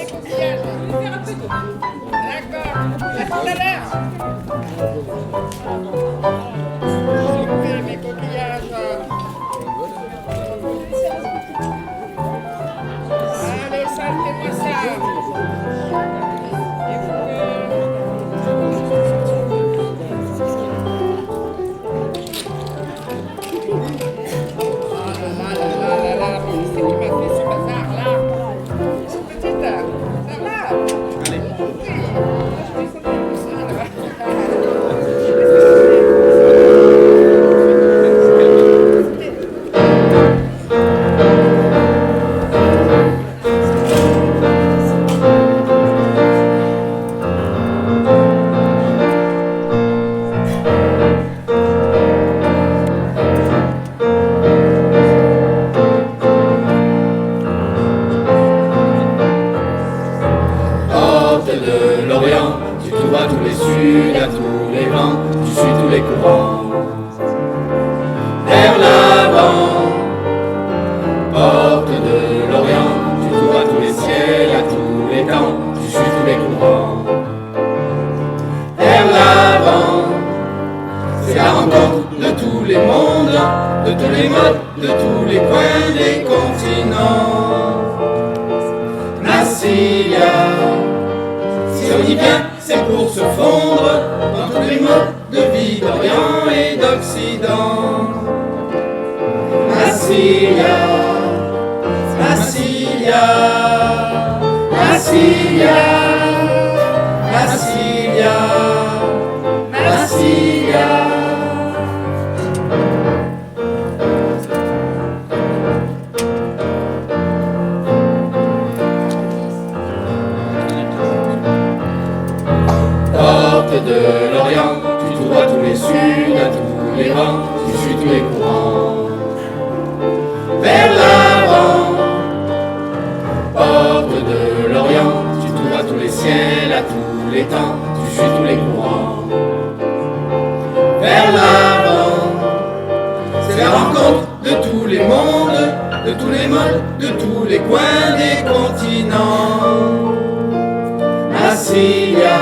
des coquillages. Je vais faire un peu d'eau. D'accord. À tout à l'heure. J'ai fait mes coquillages. Allez, saltez-moi ça. C'est qui m'a fait ce bazar-là. Petite, ça va? Allez. Oui, je descends tout ça, là. De l'Orient, tu t'ouvres à tous les suds, à tous les vents, tu suis tous les courants. Vers l'avant, porte de l'Orient, tu t'ouvres à tous les ciels, à tous les temps, tu suis tous les courants. Vers l'avant, c'est la rencontre de tous les mondes, de tous les modes, de tous les coins des continents. Massilia. Si on y vient, c'est pour se fondre dans tous les modes de vie d'Orient et d'Occident. Massilia, Massilia, Massilia, Massilia, Massilia. De l'Orient, tu t'ouvres à tous les suds, à tous les vents, tu suis tous les courants. Vers l'avant, porte de l'Orient, tu t'ouvres à tous les ciels, à tous les temps, tu suis tous les courants. Vers l'avant, c'est la rencontre de tous les mondes, de tous les modes, de tous les coins des continents. Massilia.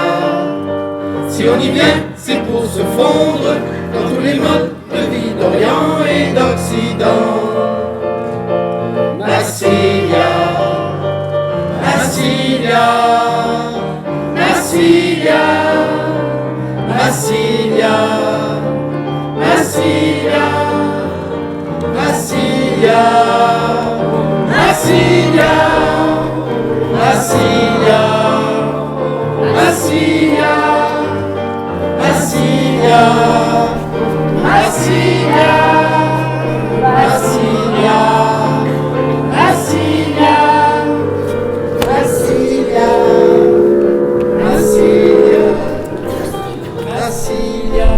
Si on y vient, c'est pour se fondre dans tous les modes de vie d'Orient et d'Occident. Massilia, Massilia, Massilia, Massilia, Massilia, Massilia, Massilia, Massilia, Massilia. Massilia, Massilia, Massilia, Massilia, Massilia, Massilia, Massilia, Massilia.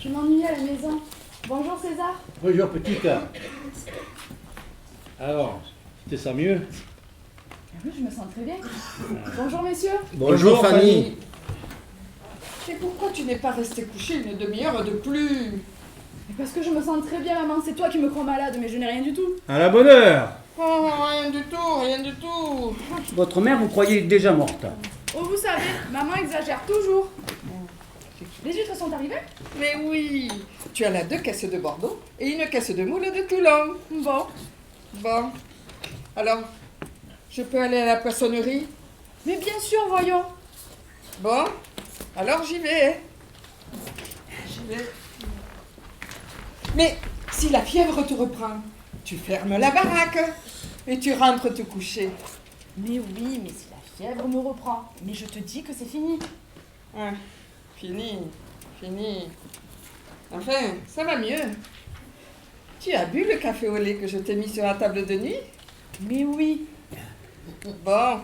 Je m'ennuie à la maison. Bonjour César. Bonjour petite. Alors, c'était ça mieux? Oui, je me sens très bien. Bonjour messieurs. Bonjour Fanny. Et pourquoi tu n'es pas resté couché une demi-heure de plus? Mais parce que je me sens très bien maman, c'est toi qui me crois malade, mais je n'ai rien du tout. À la bonne heure. Oh, rien du tout, rien du tout. Votre mère vous croyait déjà morte. Oh vous savez, maman exagère toujours. Les huîtres sont arrivées? Mais oui, tu as là 2 caisses de Bordeaux et une caisse de moules de Toulon. Bon. Bon. Alors, je peux aller à la poissonnerie? Mais bien sûr, voyons. Bon, alors j'y vais. Mais si la fièvre te reprend, tu fermes la baraque et tu rentres te coucher. Mais oui, mais si la fièvre me reprend. Mais je te dis que c'est fini. Ah, fini. Enfin, ça va mieux. Tu as bu le café au lait que je t'ai mis sur la table de nuit? Mais oui. Bon,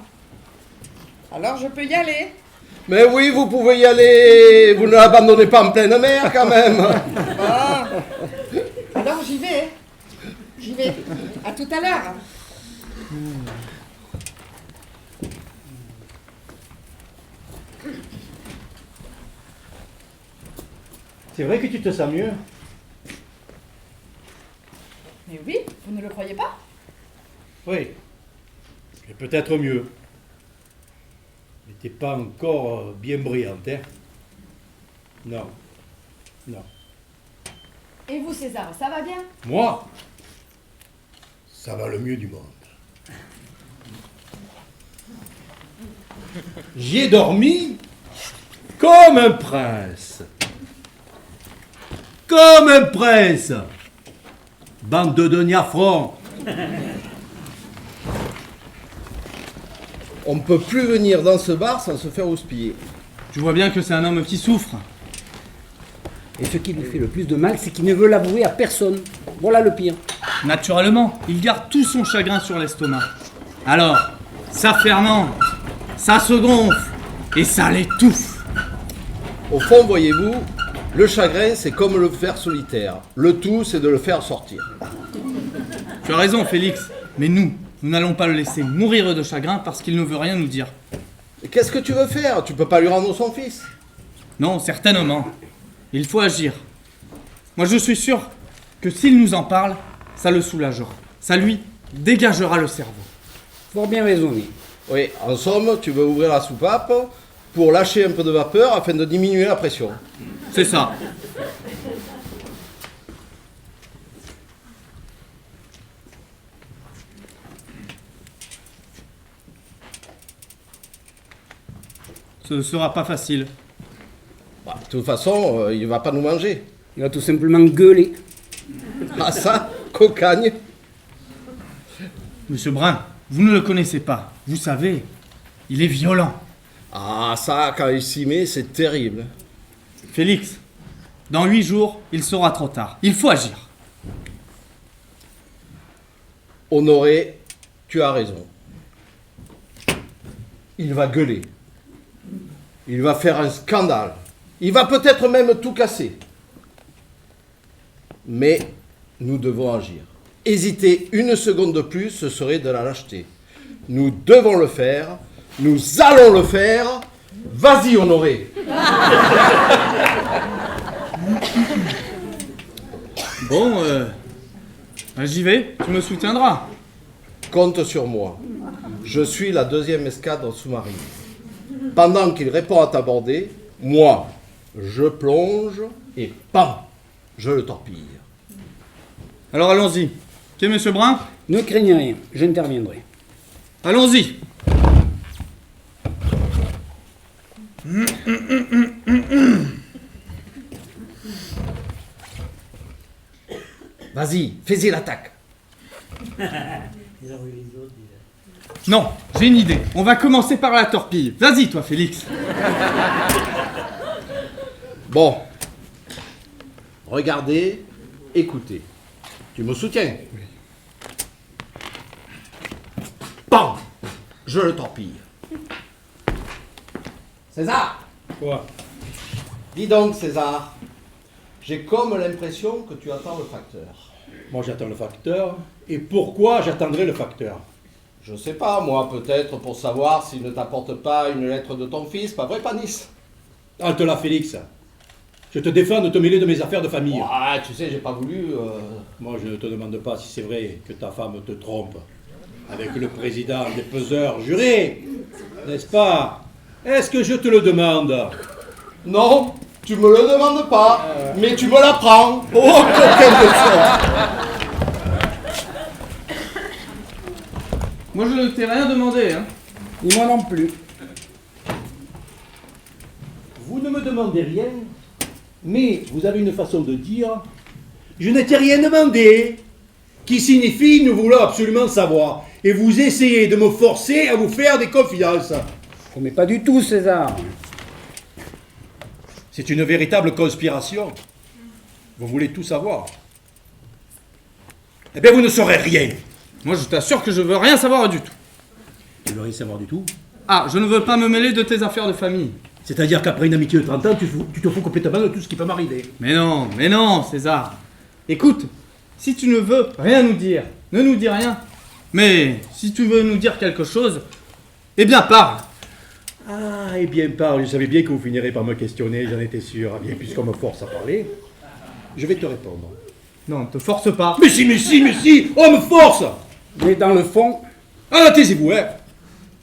alors je peux y aller. Mais oui, vous pouvez y aller. Vous ne l'abandonnez pas en pleine mer, quand même. Bon, alors j'y vais. À tout à l'heure. C'est vrai que tu te sens mieux? Mais oui, vous ne le croyez pas? Oui. Et peut-être mieux. Mais t'es pas encore bien brillante, hein? Non. Et vous, César, ça va bien? Moi, ça va le mieux du monde. J'y ai dormi comme un prince. Comme un prince. Bande de deniafrons. On ne peut plus venir dans ce bar sans se faire houspiller. Tu vois bien que c'est un homme qui souffre. Et ce qui lui fait le plus de mal, c'est qu'il ne veut l'avouer à personne. Voilà le pire. Naturellement, il garde tout son chagrin sur l'estomac. Alors, ça fermente, ça se gonfle et ça l'étouffe. Au fond, voyez-vous, le chagrin, c'est comme le fer solitaire. Le tout, c'est de le faire sortir. Tu as raison, Félix, mais nous n'allons pas le laisser mourir de chagrin parce qu'il ne veut rien nous dire. Et qu'est-ce que tu veux faire? Tu peux pas lui rendre son fils. Non, certainement. Il faut agir. Moi, je suis sûr que s'il nous en parle, ça le soulagera. Ça lui dégagera le cerveau. Fort bien raisonné. Oui, en somme, tu veux ouvrir la soupape pour lâcher un peu de vapeur afin de diminuer la pression. C'est ça. Ce ne sera pas facile. Bah, de toute façon, il va pas nous manger. Il va tout simplement gueuler. Ah ça, cocagne. Monsieur Brun, vous ne le connaissez pas. Vous savez, il est violent. Ah ça, quand il s'y met, c'est terrible. Félix, dans 8 jours, il sera trop tard. Il faut agir. Honoré, tu as raison. Il va gueuler. Il va faire un scandale. Il va peut-être même tout casser. Mais nous devons agir. Hésiter une seconde de plus, ce serait de la lâcheté. Nous devons le faire. Nous allons le faire. Vas-y, Honoré. Bon, j'y vais, tu me soutiendras. Compte sur moi. Je suis la 2e escadre sous-marine. Pendant qu'il répond à t'aborder, moi, je plonge et pam, je le torpille. Alors allons-y. Ok, monsieur Brun? Ne craignez rien, j'interviendrai. Allons-y. Vas-y, fais-y l'attaque. Non, j'ai une idée. On va commencer par la torpille. Vas-y, toi, Félix. Bon. Regardez, écoutez. Tu me soutiens? Oui. Bam! Je le torpille. César! Quoi? Dis donc, César. J'ai comme l'impression que tu attends le facteur. Moi j'attends le facteur. Et pourquoi j'attendrai le facteur? Je sais pas, moi, peut-être pour savoir s'il ne t'apporte pas une lettre de ton fils, pas vrai, Panis? Halte là, Félix. Je te défends de te mêler de mes affaires de famille. Ah, tu sais, j'ai pas voulu... Moi, je ne te demande pas si c'est vrai que ta femme te trompe avec le président des peseurs jurés, n'est-ce pas? Est-ce que je te le demande? Non, tu me le demandes pas, mais tu me l'apprends. Oh, coquin de ça. Moi, je ne t'ai rien demandé, hein. Ni moi non plus. Vous ne me demandez rien, mais vous avez une façon de dire « Je ne t'ai rien demandé », qui signifie « Nous voulons absolument savoir ». Et vous essayez de me forcer à vous faire des confidences. Oh, mais pas du tout, César. C'est une véritable conspiration. Vous voulez tout savoir. Eh bien, vous ne saurez rien. Moi, je t'assure que je veux rien savoir du tout. Tu veux rien savoir du tout? Ah, je ne veux pas me mêler de tes affaires de famille. C'est-à-dire qu'après une amitié de 30 ans, tu te fous complètement de tout ce qui peut m'arriver. Mais non, César. Écoute, si tu ne veux rien nous dire, ne nous dis rien. Mais si tu veux nous dire quelque chose, eh bien parle. Ah, eh bien, parle. Je savais bien que vous finirez par me questionner, j'en étais sûr. Ah bien, puisqu'on me force à parler, je vais te répondre. Non, ne te force pas. Mais si, on me force. Mais dans le fond, Ah, taisez-vous, hein.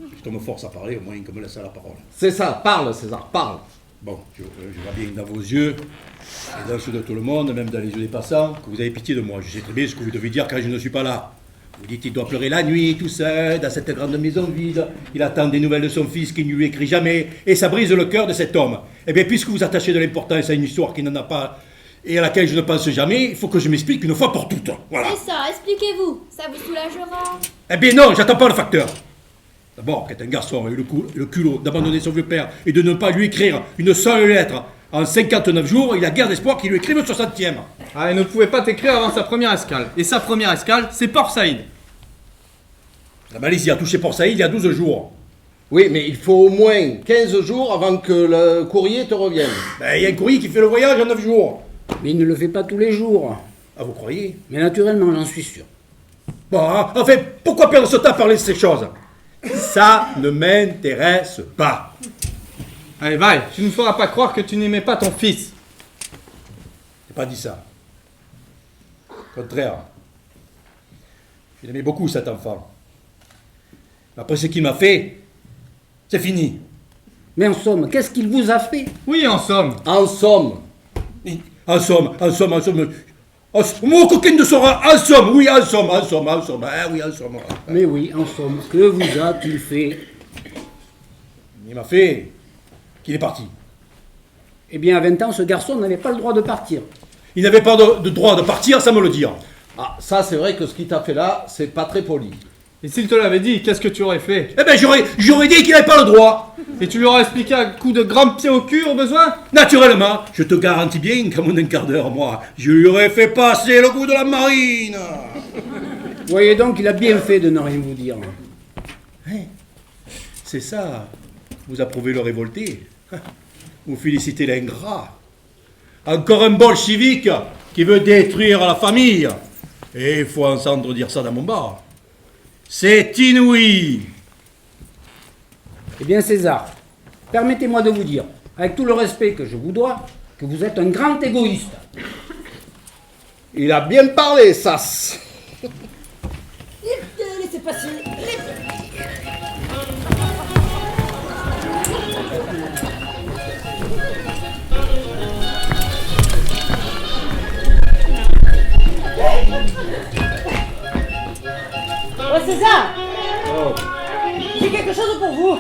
Puisqu'on me force à parler, au moins qu'on me laisse la parole. C'est ça, parle César, parle. Bon, je vois bien dans vos yeux, et dans ceux de tout le monde, même dans les yeux des passants, que vous avez pitié de moi. Je sais très bien ce que vous devez dire quand je ne suis pas là. Vous dites qu'il doit pleurer la nuit, tout seul, dans cette grande maison vide. Il attend des nouvelles de son fils qui ne lui écrit jamais, et ça brise le cœur de cet homme. Eh bien, puisque vous attachez de l'importance à une histoire qui n'en a pas, et à laquelle je ne pense jamais, il faut que je m'explique une fois pour toutes. Voilà. C'est ça, expliquez-vous, ça vous soulagera. Eh bien non, j'attends pas le facteur. D'abord, quand un garçon a eu le culot d'abandonner son vieux père et de ne pas lui écrire une seule lettre en 59 jours, il a guère d'espoir qu'il lui écrive le 60e. Ah, il ne pouvait pas t'écrire avant sa première escale. Et sa première escale, c'est Port Saïd. La Malaisie a touché Port Saïd il y a 12 jours. Oui, mais il faut au moins 15 jours avant que le courrier te revienne. Ben, il y a un courrier qui fait le voyage en 9 jours. mais il ne le fait pas tous les jours. Ah, vous croyez? Mais naturellement, j'en suis sûr. Bon, hein, enfin, pourquoi perdre ce temps à parler de ces choses? Ça ne m'intéresse pas. Allez, va, tu ne feras pas croire que tu n'aimais pas ton fils. J'ai pas dit ça. Au contraire. Il aimait beaucoup cet enfant. Mais après ce qu'il m'a fait, c'est fini. Mais en somme, qu'est-ce qu'il vous a fait? Oui, en somme. En somme, En somme. Mon coquin de Sora, en somme, oui, en somme. Ah oui, en somme. Mais oui, en somme, que vous a-t-il fait? Il m'a fait qu'il est parti. Eh bien, à 20 ans, ce garçon n'avait pas le droit de partir. Il n'avait pas de droit de partir sans me le dire. ah, ça c'est vrai que ce qu'il t'a fait là, c'est pas très poli. Et s'il te l'avait dit, qu'est-ce que tu aurais fait? Eh ben, j'aurais dit qu'il n'avait pas le droit. Et tu lui aurais expliqué à coup de grands pieds au cul au besoin? Naturellement, je te garantis bien qu'à mon un quart d'heure, moi, je lui aurais fait passer le goût de la marine. Vous voyez donc qu'il a bien fait de ne rien vous dire. C'est ça. Vous approuvez le révolté. Vous félicitez l'ingrat. Encore un bolchevique qui veut détruire la famille. Et il faut entendre dire ça dans mon bar. C'est inouï. Eh bien, César, permettez-moi de vous dire, avec tout le respect que je vous dois, que vous êtes un grand égoïste. Il a bien parlé, Sas. Laissez passer. Oh César, j'ai quelque chose pour vous.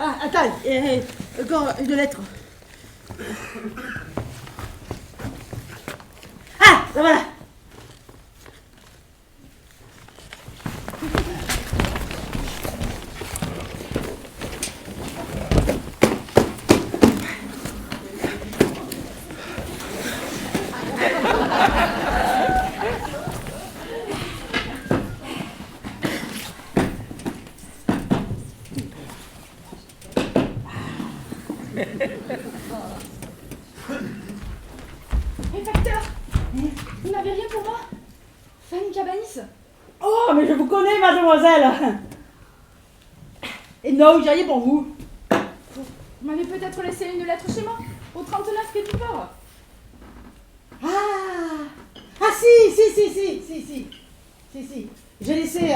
Ah, attends, encore une lettre. Ah, là voilà. Facteur, vous n'avez rien pour moi? Fanny Cabanis? Oh, mais je vous connais, mademoiselle. Et non, j'ai rien pour vous. Vous m'avez peut-être laissé une lettre chez moi, au 39 quai du Port. Ah, si. J'ai laissé.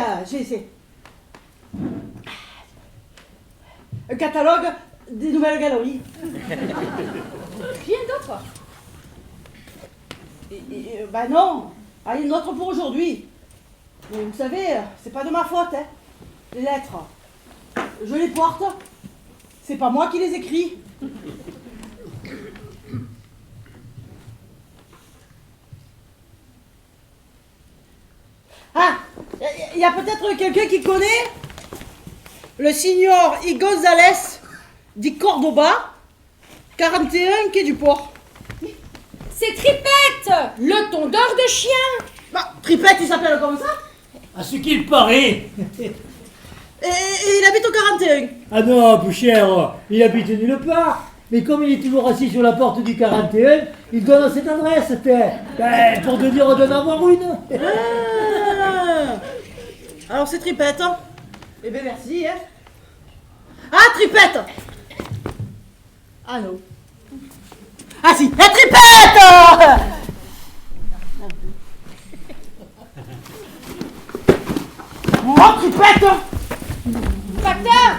Un catalogue des nouvelles galeries. Rien d'autre? Bah non, ah, une autre pour aujourd'hui. Mais vous savez, c'est pas de ma faute, hein. Les lettres, je les porte. C'est pas moi qui les écris. Ah, il y a peut-être quelqu'un qui connaît le signor I. Gonzalez di Cordoba, 41 quai du Port. C'est Tripette, le tondeur de chiens. Bah, Tripette, il s'appelle comme ça. À ce qu'il paraît. Et il habite au 41. Ah non, peu cher, il habite nulle part. Mais comme il est toujours assis sur la porte du 41, il donne cette adresse, ben, pour te dire d'en avoir une. Ah. Alors c'est Tripette. Hein. Eh bien merci. Hein. Ah, Tripette. Ah non. Ah si, Tripette. Oh, Tripette. Facteur,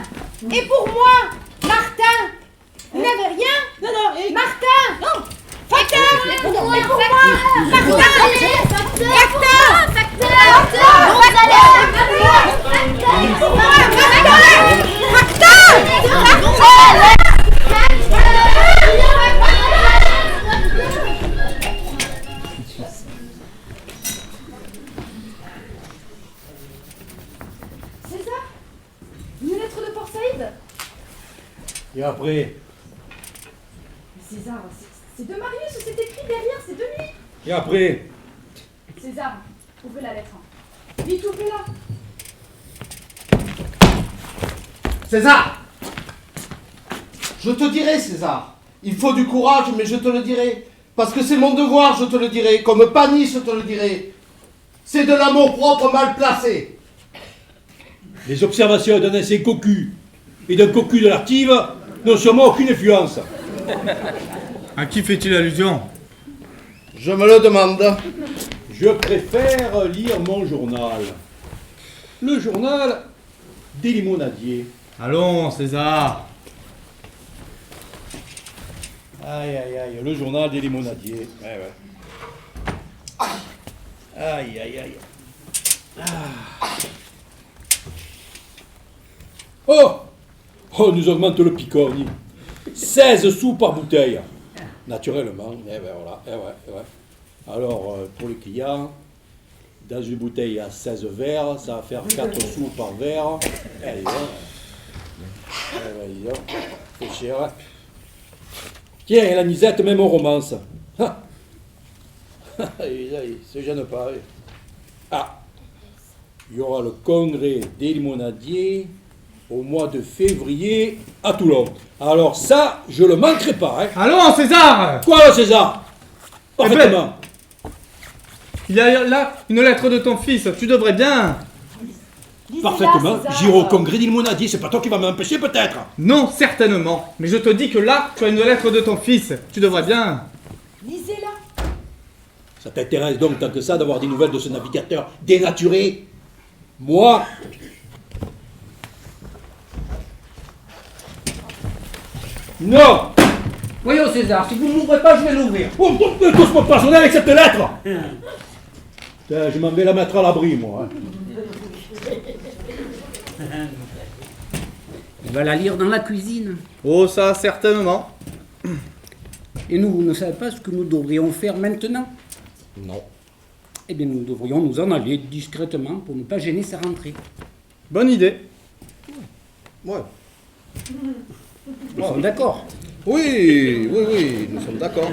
et pour moi, Martin, vous n'avez rien? Non, non, Martin! Non! Facteur! Et pour moi! Facteur! César? Une lettre de Port Saïd? Et après? César, c'est de Marius, c'est écrit derrière, c'est de lui. Et après? César, ouvrez la lettre. Vite, ouvrez-la. César! Je te dirai, César. Il faut du courage, mais je te le dirai. Parce que c'est mon devoir, je te le dirai. Comme Panis, je te le dirai. C'est de l'amour-propre mal placé. Les observations d'un ancien cocu et d'un cocu de l'Artive n'ont sûrement aucune influence. À qui fait-il allusion? Je me le demande. Je préfère lire mon journal. Le journal des limonadiers. Allons, César. Aïe, aïe, aïe, le journal des limonadiers. Ouais, ouais. Aïe, aïe, aïe. Oh, nous augmente le picorni. 16 sous par bouteille. Naturellement. Eh ben voilà. Eh ouais, eh ouais. Alors, pour le client, dans une bouteille à 16 verres, ça va faire 4 sous par verre. Eh, dis donc. Eh ben, dis donc. C'est cher. Hein. Tiens, la Nisette, même en romance. Ah. Il se gêne pas. Ah. Il y aura le congrès des limonadiers au mois de février à Toulon. Alors ça, je le manquerai pas. Hein. Allons, César. Quoi, César? Parfaitement. Il y a là une lettre de ton fils, tu devrais bien. Parfaitement. J'irai au congrès des limonadiers, c'est pas toi qui vas m'empêcher peut-être? Non, certainement. Mais je te dis que là, tu as une lettre de ton fils, tu devrais bien. Lisez-la. Ça t'intéresse donc tant que ça d'avoir des nouvelles de ce navigateur dénaturé? Moi? Non! Voyons César, si vous ne m'ouvrez pas, je vais l'ouvrir. Oh, tous mon personnel avec cette lettre! Putain, je m'en vais la mettre à l'abri, moi. Hein. Il va la lire dans la cuisine. Oh, ça, certainement. Et nous, vous ne savez pas ce que nous devrions faire maintenant? Non. Eh bien, nous devrions nous en aller discrètement pour ne pas gêner sa rentrée. Bonne idée. Ouais. Nous sommes d'accord. Oui, nous sommes d'accord.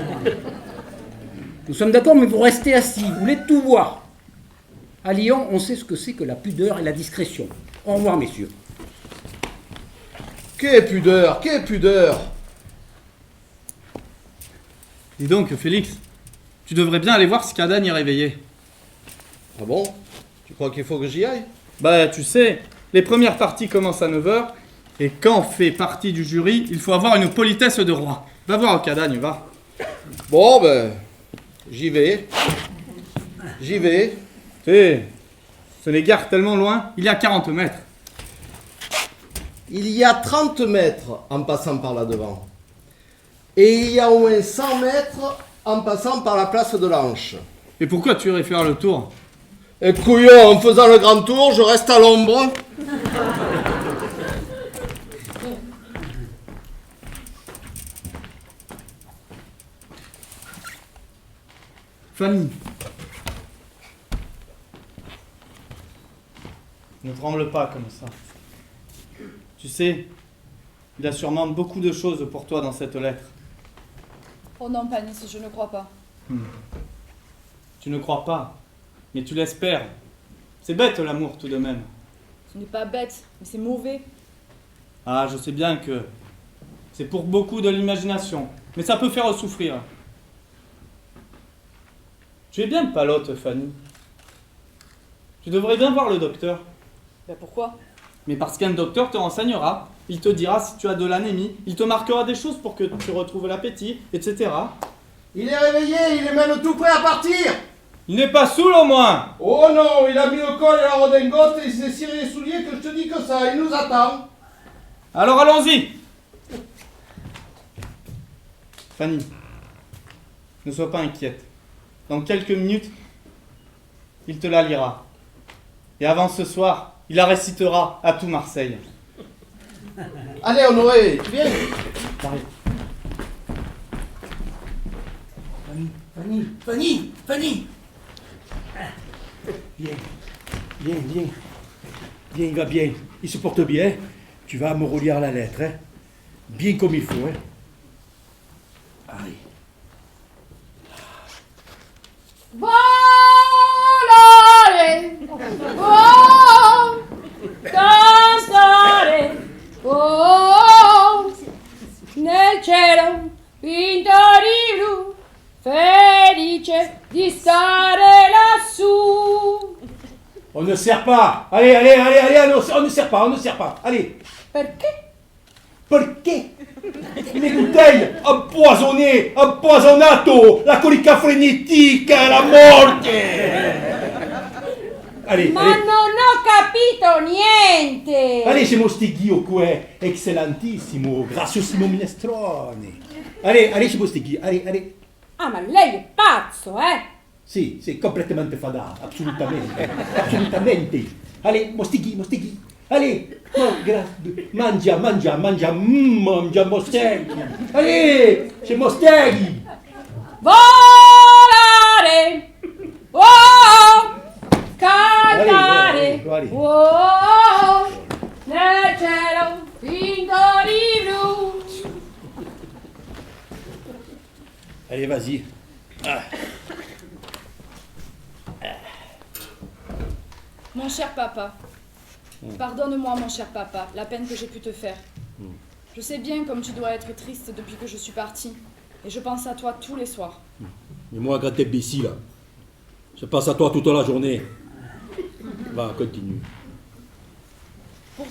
Nous sommes d'accord, mais vous restez assis, vous voulez tout voir. À Lyon, on sait ce que c'est que la pudeur et la discrétion. Au revoir, messieurs. Quelle pudeur, quelle pudeur! Dis donc, Félix, tu devrais bien aller voir si Cadane est réveillé. Ah bon? Tu crois qu'il faut que j'y aille? Bah, tu sais, les premières parties commencent à 9h, et quand on fait partie du jury, il faut avoir une politesse de roi. Va voir au Cadane, va. Bon, ben, j'y vais. J'y vais. Tu sais, ce n'est guère tellement loin, il y a 40 mètres. Il y a 30 mètres en passant par là devant. Et il y a au moins 100 mètres en passant par la place de l'Anche. Et pourquoi tu irais faire le tour? Et couillon, en faisant le grand tour, je reste à l'ombre. Fanny. Ne tremble pas comme ça. Tu sais, il y a sûrement beaucoup de choses pour toi dans cette lettre. Oh non, Panis, je ne crois pas. Tu ne crois pas, mais tu l'espères. C'est bête l'amour tout de même. Ce n'est pas bête, mais c'est mauvais. Ah, je sais bien que c'est pour beaucoup de l'imagination, mais ça peut faire souffrir. Tu es bien palote, Fanny. Tu devrais bien voir le docteur. Ben pourquoi? Mais parce qu'un docteur te renseignera, il te dira si tu as de l'anémie, il te marquera des choses pour que tu retrouves l'appétit, etc. Il est réveillé, il est même tout prêt à partir. Il n'est pas saoul au moins. Oh non, il a mis le col et la redingote et il s'est ciré les souliers que je te dis que ça, il nous attend. Alors allons-y. Fanny, ne sois pas inquiète. Dans quelques minutes, il te la lira. Et avant ce soir, il la récitera à tout Marseille. Allez, Honoré, viens. Fanny. Viens, viens. Viens, il va bien. Il se porte bien. Tu vas me relire la lettre, hein. Bien comme il faut, hein. Allez. Volare, oh, cantare, oh, nel cielo pinto di blu, felice di stare lassù. On ne sert pas. Allez, on ne sert pas. Allez. Perché? Perché? Le bouteilles empoisonnato, la colica frenetica, la morte. Allez, Ma allez. non ho capito niente. Allez, c'è Mostighio qua, eccellentissimo, graziosissimo minestrone. Allez, c'è Mostighio, allez. Ah, ma lei è pazzo, eh? Sì, completamente fadato, assolutamente. Allez, Mostighio. Allez, mangia, Mosteghi. Allez, c'è Mosteghi. Volare, oh, cantare, Allez. oh, nel cielo pinto di blu. Allez, vas-y. Mon cher papa, pardonne-moi, mon cher papa, la peine que j'ai pu te faire. Je sais bien comme tu dois être triste depuis que je suis partie, et je pense à toi tous les soirs. Mais moi, grand imbécile, je pense à toi toute la journée. Va, continue. Pour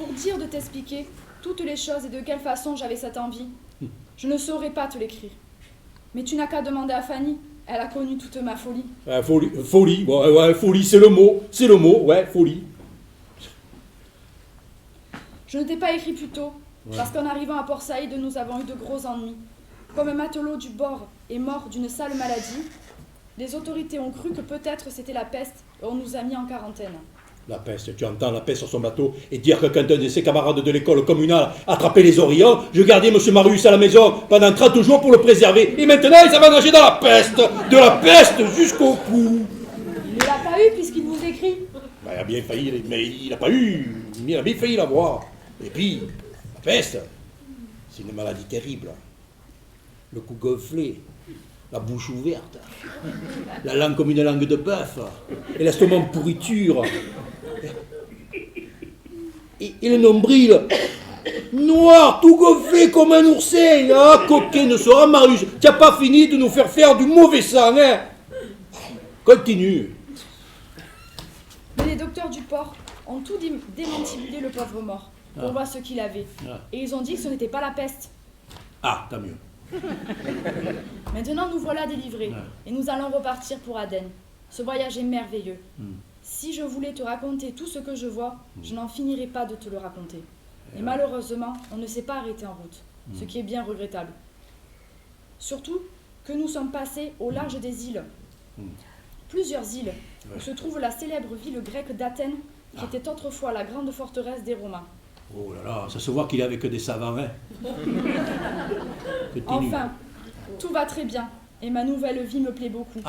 dire de t'expliquer toutes les choses et de quelle façon j'avais cette envie, je ne saurais pas te l'écrire. Mais tu n'as qu'à demander à Fanny, elle a connu toute ma folie. Folie, ouais, folie, c'est le mot, ouais, folie. Je ne t'ai pas écrit plus tôt, parce qu'en arrivant à Port Saïd, nous avons eu de gros ennuis. Comme un matelot du bord est mort d'une sale maladie, les autorités ont cru que peut-être c'était la peste et on nous a mis en quarantaine. La peste, tu entends la peste sur son bateau et dire que quand un de ses camarades de l'école communale attrapait les orions, je gardais M. Marius à la maison pendant 30 jours pour le préserver. Et maintenant, il s'est nager dans la peste, de la peste jusqu'au cou. Il ne l'a pas eu puisqu'il vous écrit. Ben, il a bien failli, mais il n'a pas eu, mais il a bien failli l'avoir. Et puis, la peste, c'est une maladie terrible. Le cou gonflé, la bouche ouverte, la langue comme une langue de bœuf, et l'estomac en pourriture, et le nombril noir, tout gonflé comme un oursin. Ah, coquin ne sera Marius. Tu n'as pas fini de nous faire du mauvais sang, hein. Continue. Mais les docteurs du port ont tout démantibulé le pauvre mort, pour voir ce qu'il avait. Et ils ont dit que ce n'était pas la peste. Ah, tant mieux. Maintenant, nous voilà délivrés, et nous allons repartir pour Aden. Ce voyage est merveilleux. Si je voulais te raconter tout ce que je vois, je n'en finirais pas de te le raconter. Et malheureusement, on ne s'est pas arrêté en route, ce qui est bien regrettable. Surtout que nous sommes passés au large des îles. Plusieurs îles, où se trouve la célèbre ville grecque d'Athènes, qui était autrefois la grande forteresse des Romains. Oh là là, ça se voit qu'il est avec des savants, hein. Enfin, tout va très bien, et ma nouvelle vie me plaît beaucoup.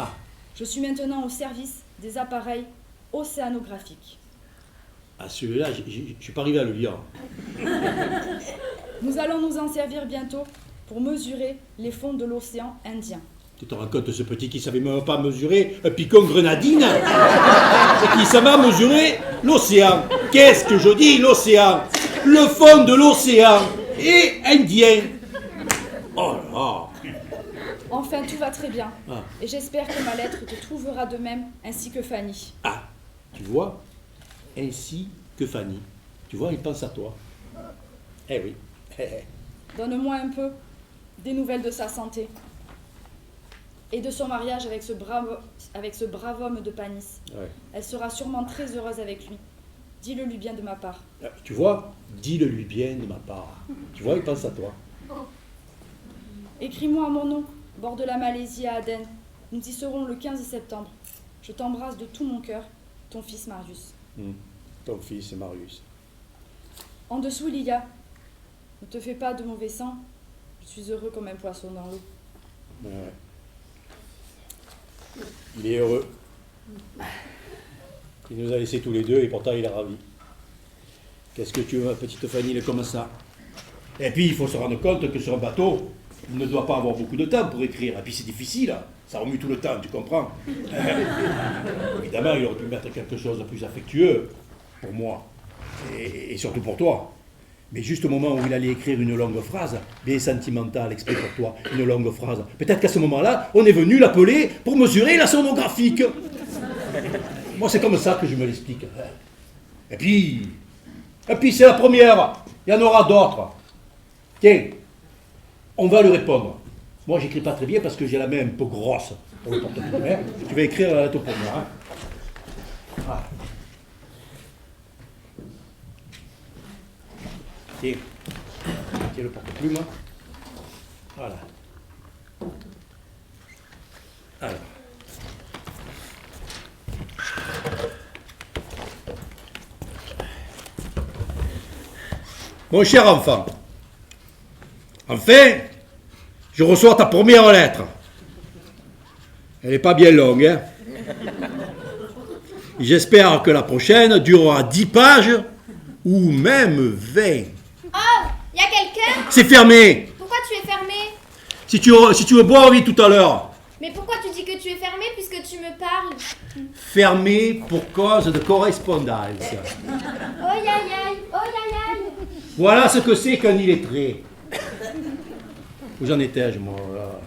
Je suis maintenant au service des appareils océanographiques. Ah, celui-là, je ne suis pas arrivé à le lire. Nous allons nous en servir bientôt pour mesurer les fonds de l'océan Indien. Tu te rends compte de ce petit qui ne savait même pas mesurer un picon grenadine et qui savait mesurer l'océan. Qu'est-ce que je dis, l'océan? Le fond de l'océan est Indien. Oh là là. Enfin, tout va très bien. Et j'espère que ma lettre te trouvera de même, ainsi que Fanny. Ah, tu vois? Ainsi que Fanny. Tu vois, il pense à toi. Eh oui. Donne-moi un peu des nouvelles de sa santé. Et de son mariage avec ce brave homme de Panis. Elle sera sûrement très heureuse avec lui. Dis-le lui bien de ma part. Tu vois? Dis-le lui bien de ma part. Tu vois, il pense à toi. Écris-moi à mon nom, bord de la Malaisie à Aden. Nous y serons le 15 septembre. Je t'embrasse de tout mon cœur, ton fils Marius. Ton fils Marius. En dessous, il y a. Ne te fais pas de mauvais sang. Je suis heureux comme un poisson dans l'eau. Ouais. Il est heureux. Il nous a laissés tous les deux et pourtant il est ravi. Qu'est-ce que tu veux, petite Fanny, il est comme ça. Et puis il faut se rendre compte que sur un bateau, il ne doit pas avoir beaucoup de temps pour écrire. Et puis c'est difficile, ça remue tout le temps, tu comprends. Évidemment, il aurait pu mettre quelque chose de plus affectueux pour moi et surtout pour toi. Mais juste au moment où il allait écrire une longue phrase, bien sentimentale, exprès pour toi, une longue phrase, peut-être qu'à ce moment-là, on est venu l'appeler pour mesurer la sonographique. Moi, c'est comme ça que je me l'explique. Et puis c'est la première, il y en aura d'autres. Tiens, on va lui répondre. Moi, j'écris pas très bien parce que j'ai la main un peu grosse pour le porte-clés. Hein. Tu vas écrire la lettre pour moi. Hein. Ah. Tiens le porte-plume. Voilà. Alors. Mon cher enfant, enfin, je reçois ta première lettre. Elle n'est pas bien longue, hein. J'espère que la prochaine durera 10 pages ou même 20. Oh, y a quelqu'un? C'est fermé. Pourquoi tu es fermé? Si tu veux boire, oui, tout à l'heure. Mais pourquoi tu dis que tu es fermé puisque tu me parles? Fermé pour cause de correspondance. Oh aïe aïe, oh aïe aïe. Voilà ce que c'est qu'un illettré. Où j'en étais-je, moi là.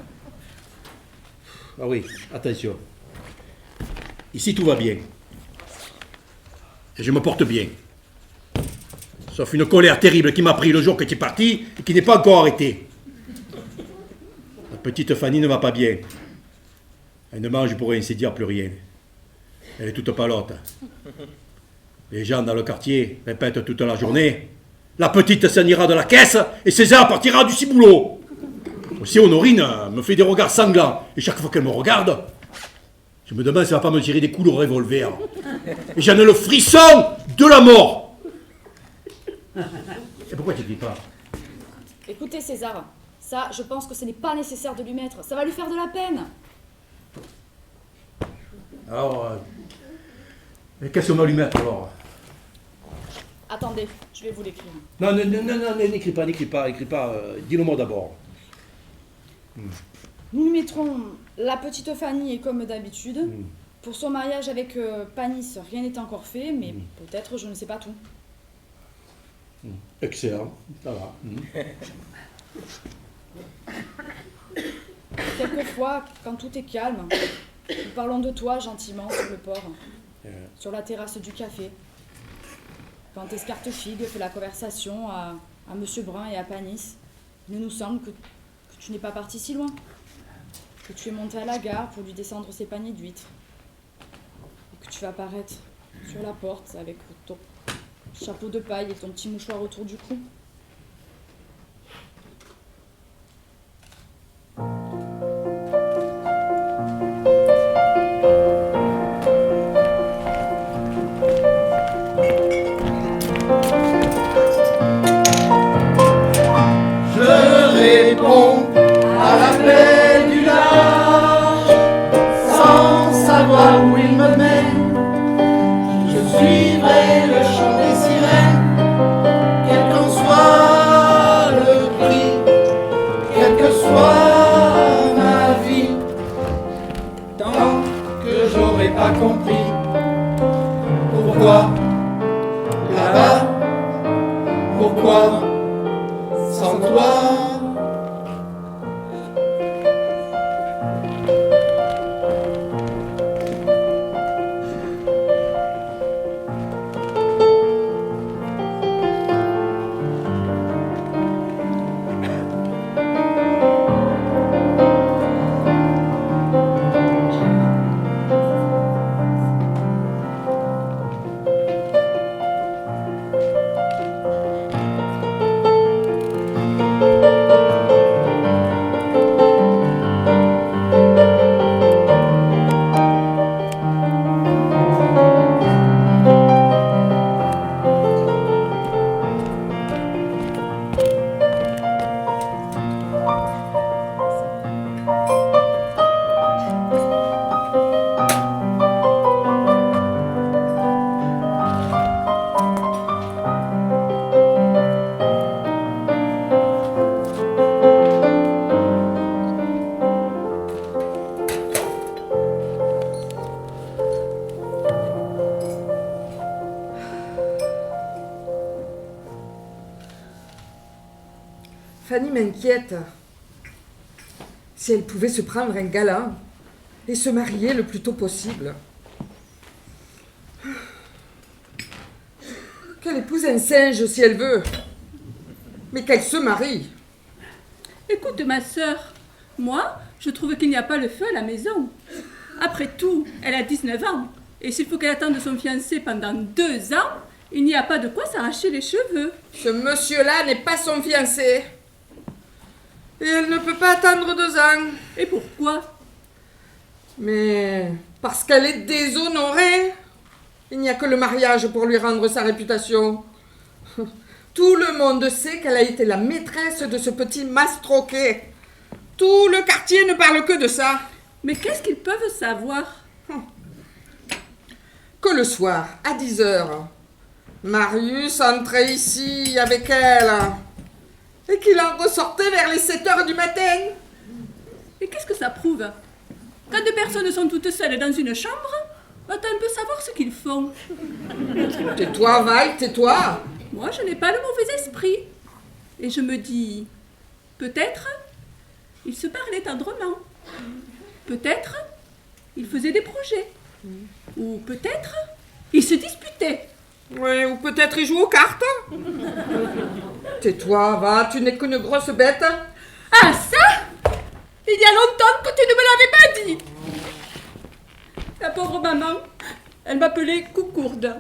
Ah oui, attention. Ici, tout va bien. Et je me porte bien. Sauf une colère terrible qui m'a pris le jour que tu es parti et qui n'est pas encore arrêtée. La petite Fanny ne va pas bien. Elle ne mange pour ainsi dire plus rien. Elle est toute palote. Les gens dans le quartier répètent toute la journée. La petite s'en ira de la caisse et César partira du ciboulot. Aussi Honorine me fait des regards sanglants. Et chaque fois qu'elle me regarde, je me demande si elle va pas me tirer des coups de revolver. Et j'en ai le frisson de la mort. Et pourquoi tu ne dis pas? Écoutez César, ça je pense que ce n'est pas nécessaire de lui mettre. Ça va lui faire de la peine. Alors, qu'est-ce qu'on va lui mettre alors? Attendez, je vais vous l'écrire. Non, n'écris pas. Dis-le-moi d'abord. Nous lui mettrons la petite Fanny et comme d'habitude. Pour son mariage avec Panis, rien n'est encore fait, mais peut-être je ne sais pas tout. Excellent, ça va. Quelquefois, quand tout est calme, nous parlons de toi gentiment sur le port, sur la terrasse du café. Quand Escartefigue fait la conversation à Monsieur Brun et à Panis, il nous semble que tu n'es pas parti si loin, que tu es monté à la gare pour lui descendre ses paniers d'huîtres, et que tu vas apparaître sur la porte avec ton chapeau de paille et ton petit mouchoir autour du cou. À l'appel du large, sans savoir où il me mène, je suivrai le chant des sirènes, quel qu'en soit le prix, quelle que soit ma vie, tant que j'aurai pas compris pourquoi là-bas, pourquoi sans toi. Fanny m'inquiète. Si elle pouvait se prendre un galant et se marier le plus tôt possible. Qu'elle épouse un singe si elle veut, mais qu'elle se marie. Écoute, ma sœur, moi, je trouve qu'il n'y a pas le feu à la maison. Après tout, elle a 19 ans, et s'il faut qu'elle attende son fiancé pendant 2 ans, il n'y a pas de quoi s'arracher les cheveux. Ce monsieur-là n'est pas son fiancé. Et elle ne peut pas attendre 2 ans. Et pourquoi? Mais parce qu'elle est déshonorée. Il n'y a que le mariage pour lui rendre sa réputation. Tout le monde sait qu'elle a été la maîtresse de ce petit mastroquet. Tout le quartier ne parle que de ça. Mais qu'est-ce qu'ils peuvent savoir? Que le soir, à 10h, Marius entrait ici avec elle et qu'il en ressortait vers les 7h du matin. Et qu'est-ce que ça prouve? Quand 2 personnes sont toutes seules dans une chambre, on peut savoir ce qu'ils font. Tais-toi, Val, tais-toi. Moi, je n'ai pas le mauvais esprit. Et je me dis, peut-être, ils se parlaient tendrement. Peut-être, ils faisaient des projets. Ou peut-être, ils se disputaient. Oui, ou peut-être ils jouent aux cartes. Tais-toi, va, tu n'es qu'une grosse bête. Ah, ça? Il y a longtemps que tu ne me l'avais pas dit. La pauvre maman, elle m'appelait Coucourde.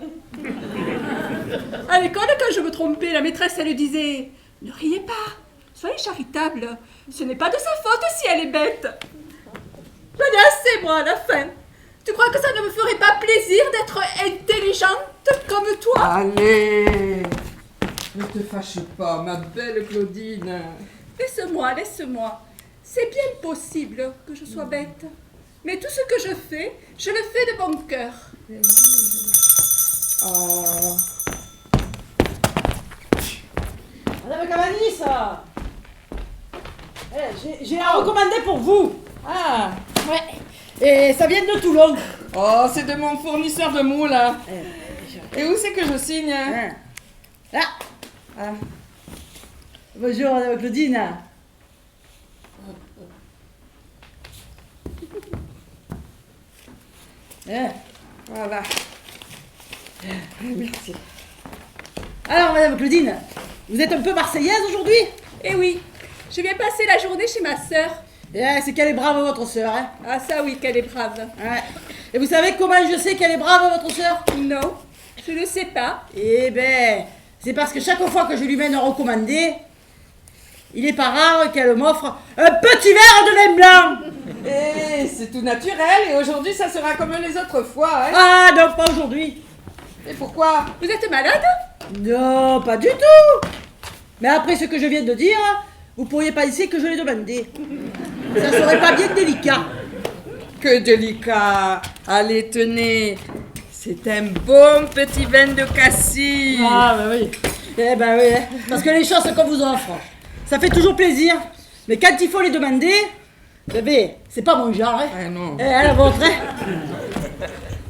À l'école, quand je me trompais, la maîtresse, elle disait « Ne riez pas, soyez charitable, ce n'est pas de sa faute si elle est bête. » J'en ai assez, moi, à la fin. Tu crois que ça ne me ferait pas plaisir d'être intelligente comme toi? Allez, ne te fâche pas, ma belle Claudine. Laisse-moi, laisse-moi. C'est bien possible que je sois bête. Mais tout ce que je le fais de bon cœur. Oh. Madame Cavanis, j'ai à recommander pour vous. Ah, Ouais. Et ça vient de Toulon. oh, c'est de mon fournisseur de moules. Et où c'est que je signe? Là. Ah. Bonjour, Madame Claudine. Voilà. Merci. Alors, Madame Claudine, vous êtes un peu marseillaise aujourd'hui? Eh oui, je viens passer la journée chez ma sœur. C'est qu'elle est brave, votre sœur. Hein. Ah ça oui, qu'elle est brave. Ouais. Et vous savez comment je sais qu'elle est brave, votre sœur? Non, je ne sais pas. Eh ben, c'est parce que chaque fois que je lui mène un recommandé, il est pas rare qu'elle m'offre un petit verre de vin blanc. Et c'est tout naturel, et aujourd'hui ça sera comme les autres fois. Hein. Ah non, pas aujourd'hui. Et pourquoi? Vous êtes malade? Non, pas du tout. Mais après ce que je viens de dire, vous pourriez penser que je l'ai demandé. Ça serait pas bien délicat. Que délicat. Allez, tenez. C'est un bon petit vin de cassis. Ah bah oui. Eh ben oui, hein. Parce que les choses qu'on vous offre, ça fait toujours plaisir. Mais quand il faut les demander, bébé, c'est pas mon genre. Hein. Ah non. La vôtre. Hein.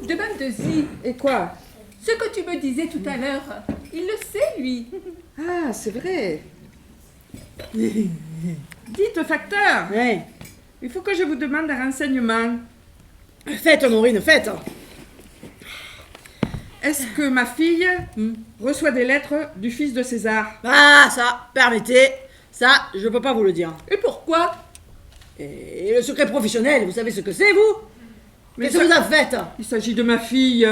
Demande-y. Et quoi? Ce que tu me disais tout à l'heure, il le sait, lui. Ah, c'est vrai. Dites, facteur, Ouais. il faut que je vous demande un renseignement. Faites, Honorine, faites. Est-ce que ma fille reçoit des lettres du fils de César? Ah, ça, permettez. Ça, je peux pas vous le dire. Et pourquoi? Et le secret professionnel, vous savez ce que c'est, vous? Qu'est-ce que vous avez fait? Il s'agit de ma fille.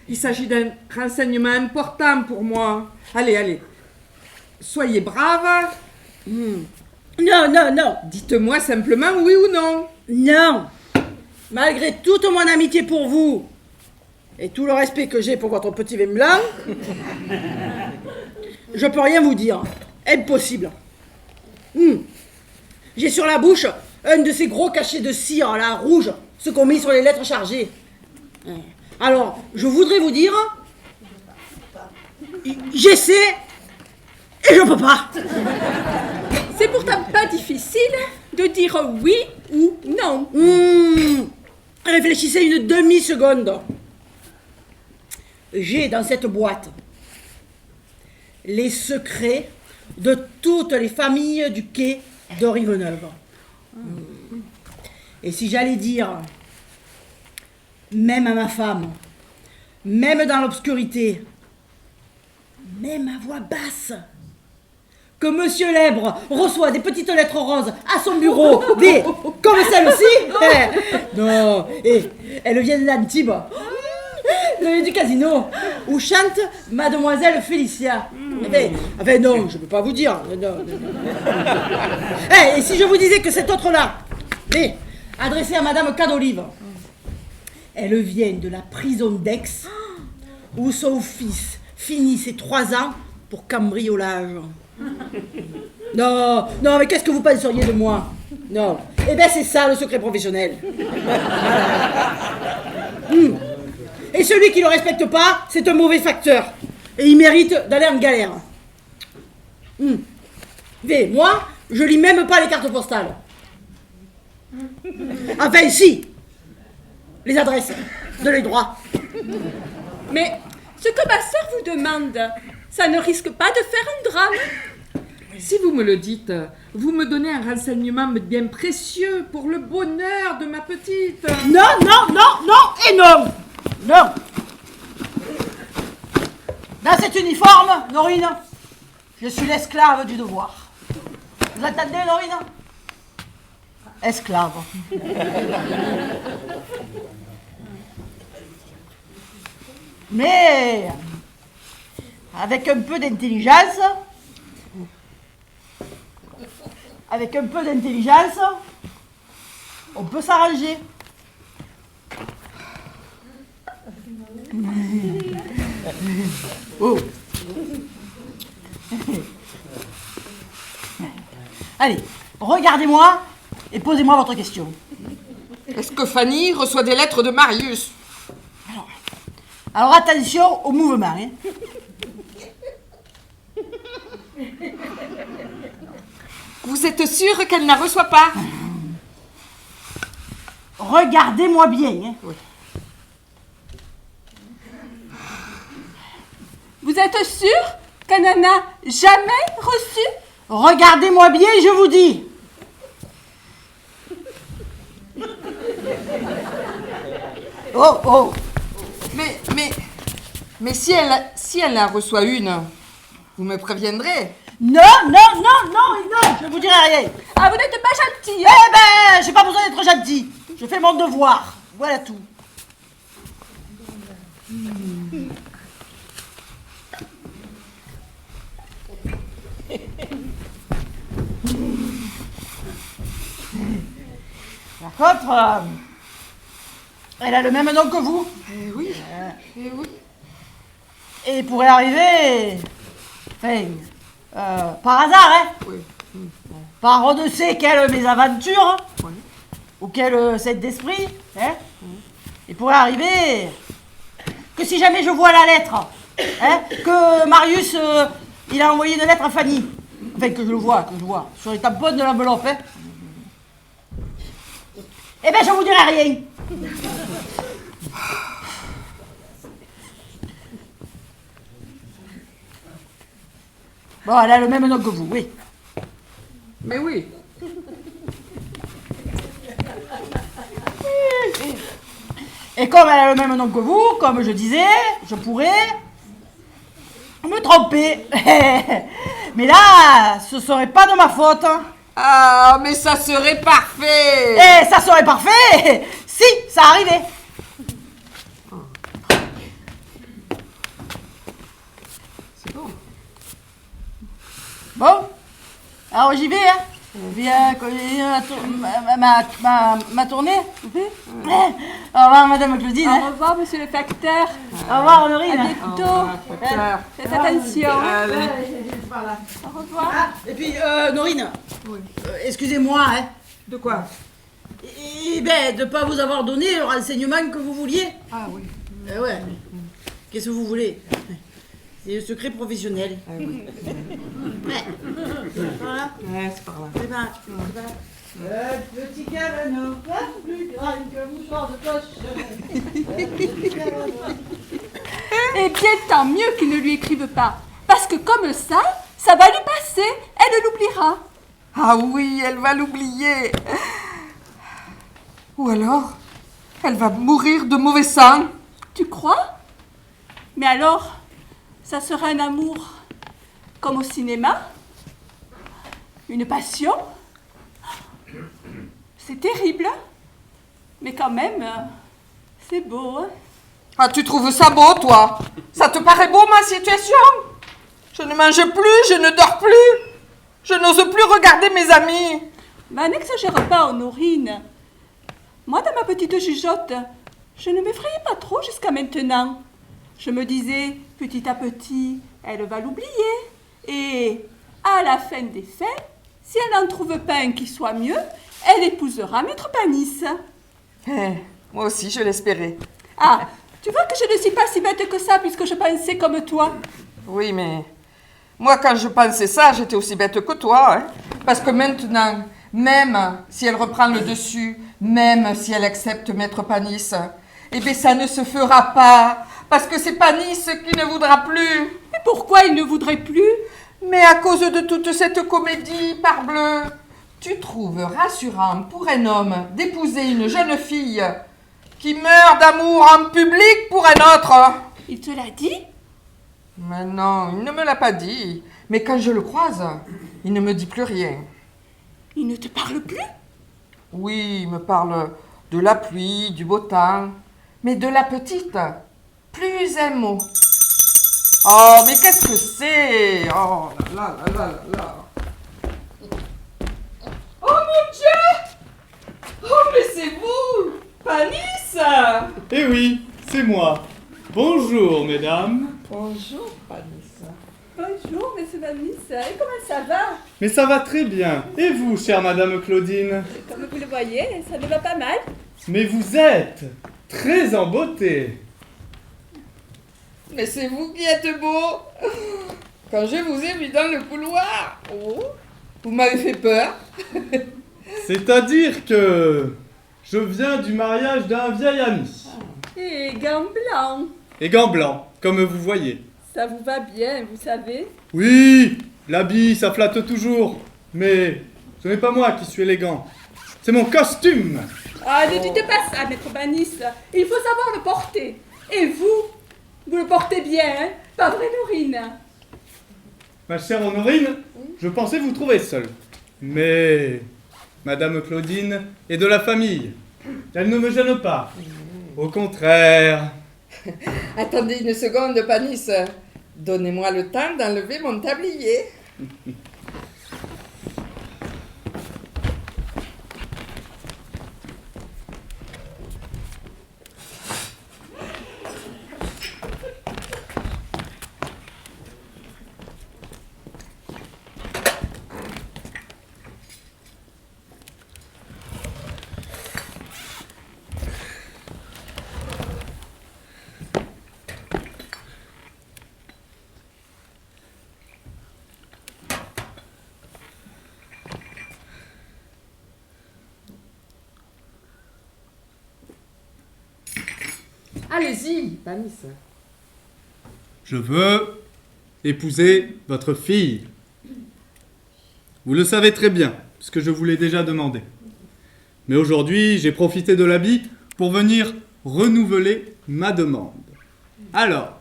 Il s'agit d'un renseignement important pour moi. Allez, allez. Soyez brave. Non, non, non. Dites-moi simplement oui ou non. Non. Malgré toute mon amitié pour vous et tout le respect que j'ai pour votre petit vin blanc, je peux rien vous dire. Impossible. J'ai sur la bouche un de ces gros cachets de cire, là, rouge, ce qu'on met sur les lettres chargées. Alors, je voudrais vous dire, j'essaie et je peux pas. C'est pourtant pas difficile de dire oui ou non. Réfléchissez une demi-seconde. J'ai dans cette boîte les secrets de toutes les familles du quai de Riveneuve. Et si j'allais dire, même à ma femme, même dans l'obscurité, même à voix basse, que Monsieur Lèbre reçoit des petites lettres roses à son bureau, des comme celle-ci. Non, et elles viennent d'Antibes, du casino, où chante Mademoiselle Félicia. Enfin non, je ne peux pas vous dire. Non. Et si je vous disais que cette autre-là, adressée à Madame Cadolive, elle vient de la prison d'Aix, où son fils finit ses 3 ans pour cambriolage. Non, mais qu'est-ce que vous penseriez de moi? Non. Eh bien, c'est ça le secret professionnel. Et celui qui le respecte pas, c'est un mauvais facteur. Et il mérite d'aller en galère. Mais moi, je lis même pas les cartes postales. Enfin, si. Les adresses de l'œil droit. Mais ce que ma sœur vous demande, ça ne risque pas de faire un drame. Si vous me le dites, vous me donnez un renseignement bien précieux pour le bonheur de ma petite. Non et non. Non. Dans cet uniforme, Norine, je suis l'esclave du devoir. Vous entendez, Norine? Esclave. Mais avec un peu d'intelligence, on peut s'arranger. Oh. Allez, regardez-moi et posez-moi votre question. Est-ce que Fanny reçoit des lettres de Marius? Alors attention au mouvement. Vous êtes sûr qu'elle ne la reçoit pas? Regardez-moi bien. Oui. Vous êtes sûr qu'elle ne n'en a jamais reçu? Regardez-moi bien, je vous dis. Oh, oh. Mais si elle en reçoit une, vous me préviendrez. Non, non, non, non, non, je vous dirai rien. Ah, vous n'êtes pas gentil, Eh ben, j'ai pas besoin d'être gentil. Je fais mon devoir. Voilà tout. Par contre, elle a le même nom que vous. Eh oui. Eh oui. Et il pourrait arriver, enfin, par hasard, hein, Oui. par on ne sait quelle mésaventure, ou quel scène d'esprit, hein, il pourrait arriver que si jamais je vois la lettre, hein, que Marius, il a envoyé une lettre à Fanny, enfin que je le vois, sur les tampons de l'enveloppe, hein, eh ben je vous dirai rien. Bon, elle a le même nom que vous, oui. Mais oui. Et comme elle a le même nom que vous, comme je disais, je pourrais me tromper. Mais là, ce serait pas de ma faute. Ah, mais ça serait parfait. Et ça serait parfait si ça arrivait. C'est bon. Bon, alors j'y vais, hein. Viens, ma tournée. Au revoir, Madame Claudine. Au revoir, monsieur le facteur. Au revoir, Honorine. À bientôt. Faites attention. Allez. Au revoir. Ah, et puis, Norine, excusez-moi, hein. De quoi? Eh ben, de ne pas vous avoir donné le renseignement que vous vouliez. Ah oui. Ouais. Qu'est-ce que vous voulez? C'est le secret professionnel. Ah oui. Ouais. Voilà. Ouais, c'est par là. C'est pas. Le petit cabanon, pas plus grand que mouchoir de poche. Eh bien, tant mieux qu'il ne lui écrive pas. Parce que comme ça va lui passer. Elle l'oubliera. Ah oui, elle va l'oublier. Ou alors, elle va mourir de mauvais sang. Tu crois? Mais alors, ça sera un amour comme au cinéma? Une passion? C'est terrible. Mais quand même, c'est beau. Hein? Ah, tu trouves ça beau, toi? Ça te paraît beau, ma situation? Je ne mange plus, je ne dors plus. Je n'ose plus regarder mes amis. Ben, n'exagère pas, Honorine. Moi, dans ma petite jugeote, je ne m'effrayais pas trop jusqu'à maintenant. Je me disais, petit à petit, elle va l'oublier. Et à la fin des faits, si elle n'en trouve pas un qui soit mieux, elle épousera Maître Panis. Moi aussi, je l'espérais. Ah, tu vois que je ne suis pas si bête que ça, puisque je pensais comme toi. Oui, mais moi, quand je pensais ça, j'étais aussi bête que toi. Hein? Parce que maintenant, même si elle reprend le dessus, même si elle accepte Maître Panis, eh bien, ça ne se fera pas. Parce que c'est Panis qui ne voudra plus. Mais pourquoi il ne voudrait plus? Mais à cause de toute cette comédie, parbleu. Tu trouves rassurant pour un homme d'épouser une jeune fille qui meurt d'amour en public pour un autre? Il te l'a dit? Mais non, il ne me l'a pas dit. Mais quand je le croise, il ne me dit plus rien. Il ne te parle plus? Oui, il me parle de la pluie, du beau temps. Mais de la petite, plus un mot. Oh, mais qu'est-ce que c'est? Oh là là là là là. Oh mon Dieu! Oh, mais c'est vous! Panis! Eh oui, c'est moi. Bonjour, mesdames. Bonjour, Panis. Bonjour, monsieur Panis. Et comment ça va? Mais ça va très bien. Et vous, chère madame Claudine? Comme vous le voyez, ça ne va pas mal. Mais vous êtes très en beauté. Mais c'est vous qui êtes beau! Quand je vous ai vu dans le couloir, oh, vous m'avez fait peur. C'est-à-dire que je viens du mariage d'un vieil ami. Et gants blancs. Et gants blancs, comme vous voyez. Ça vous va bien, vous savez. Oui, l'habit, ça flatte toujours. Mais ce n'est pas moi qui suis élégant. C'est mon costume. Ah, ne dites pas ça, maître Banis. Il faut savoir le porter. Et vous le portez bien, hein? Pas vrai, Norine? Ma chère Honorine, je pensais vous trouver seule. Mais Madame Claudine est de la famille. Elle ne me gêne pas. Au contraire. Attendez une seconde, Panis. Donnez-moi le temps d'enlever mon tablier. Allez-y, Panis. Je veux épouser votre fille. Vous le savez très bien, puisque je vous l'ai déjà demandé. Mais aujourd'hui, j'ai profité de l'habit pour venir renouveler ma demande. Alors,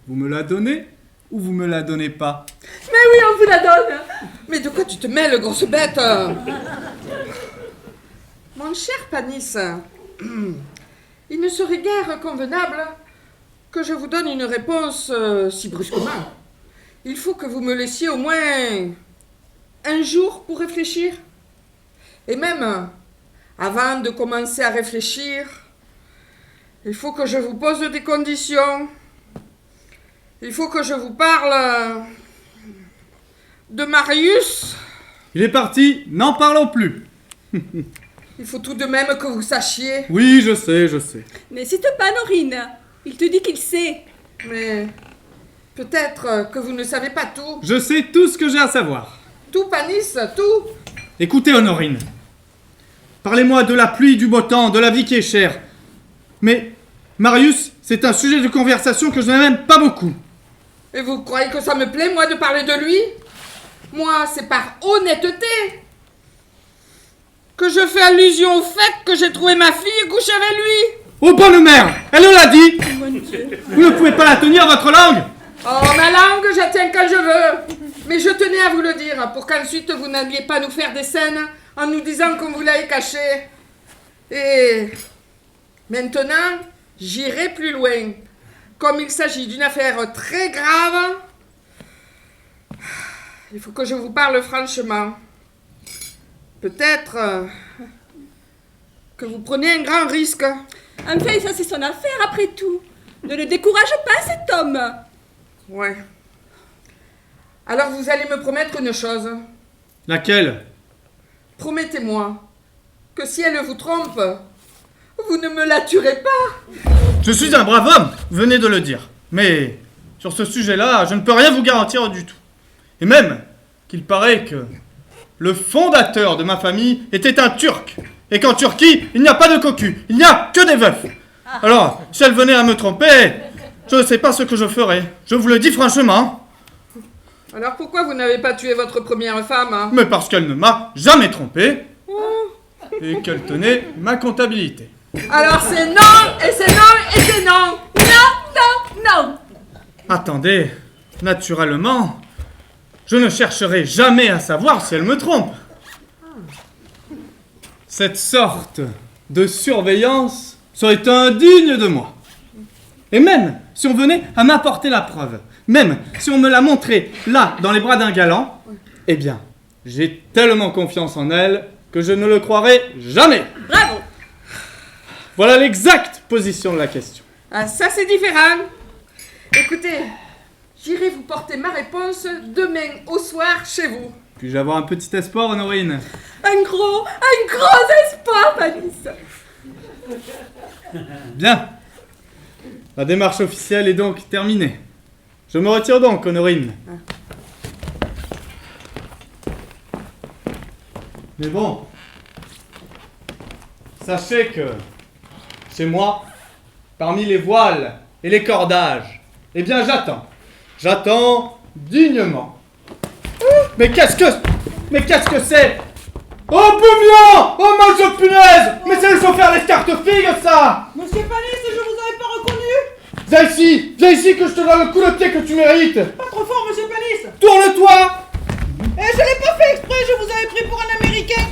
vous me la donnez ou vous me la donnez pas? Mais oui, on vous la donne. Mais de quoi tu te mêles, grosse bête? Mon cher Panis, il ne serait guère convenable que je vous donne une réponse si brusquement. Il faut que vous me laissiez au moins un jour pour réfléchir. Et même, avant de commencer à réfléchir, il faut que je vous pose des conditions. Il faut que je vous parle de Marius. Il est parti, n'en parlons plus. Il faut tout de même que vous sachiez. Oui, je sais. N'hésite pas, Norine. Il te dit qu'il sait. Mais peut-être que vous ne savez pas tout. Je sais tout ce que j'ai à savoir. Tout, Panis, tout. Écoutez, Honorine. Parlez-moi de la pluie, du beau temps, de la vie qui est chère. Mais Marius, c'est un sujet de conversation que je n'aime pas beaucoup. Et vous croyez que ça me plaît, moi, de parler de lui? Moi, c'est par honnêteté que je fais allusion au fait que j'ai trouvé ma fille couchée avec lui. Oh, bonne mère, elle nous l'a dit. Mon Dieu. Vous ne pouvez pas la tenir, votre langue. Oh, ma langue, je la tiens quand je veux. Mais je tenais à vous le dire, pour qu'ensuite vous n'alliez pas nous faire des scènes en nous disant qu'on vous l'avait caché. Et maintenant, j'irai plus loin. Comme il s'agit d'une affaire très grave, il faut que je vous parle franchement. Peut-être que vous prenez un grand risque. Enfin, ça c'est son affaire après tout. Ne le décourage pas, cet homme. Ouais. Alors vous allez me promettre une chose. Laquelle? Promettez-moi que si elle vous trompe, vous ne me la tuerez pas. Je suis un brave homme, vous venez de le dire. Mais sur ce sujet-là, je ne peux rien vous garantir du tout. Et même qu'il paraît que le fondateur de ma famille était un Turc. Et qu'en Turquie, il n'y a pas de cocus, il n'y a que des veufs. Alors, si elle venait à me tromper, je ne sais pas ce que je ferais. Je vous le dis franchement. Alors pourquoi vous n'avez pas tué votre première femme, hein? Mais parce qu'elle ne m'a jamais trompé. Et qu'elle tenait ma comptabilité. Alors c'est non, et c'est non, et c'est non. Non. Attendez, naturellement, je ne chercherai jamais à savoir si elle me trompe. Cette sorte de surveillance serait indigne de moi. Et même si on venait à m'apporter la preuve, même si on me la montrait là, dans les bras d'un galant, eh bien, j'ai tellement confiance en elle que je ne le croirai jamais. Bravo. Voilà l'exacte position de la question. Ah, ça c'est différent. Écoutez, j'irai vous porter ma réponse demain au soir chez vous. Puis-je avoir un petit espoir, Honorine? Un gros espoir, Panis. Bien. La démarche officielle est donc terminée. Je me retire donc, Honorine. Mais bon, sachez que, chez moi, parmi les voiles et les cordages, Eh bien, j'attends. J'attends dignement. Mais qu'est-ce que c'est? Oh, Bouvian! Oh, mange de punaise! Mais c'est le chauffeur des cartes-figues, ça! Monsieur Panis, je vous avais pas reconnu! Viens ici que je te donne le coup de pied que tu mérites! Pas trop fort, monsieur Panis! Tourne-toi! Eh, je l'ai pas fait exprès, je vous avais pris pour un Américain!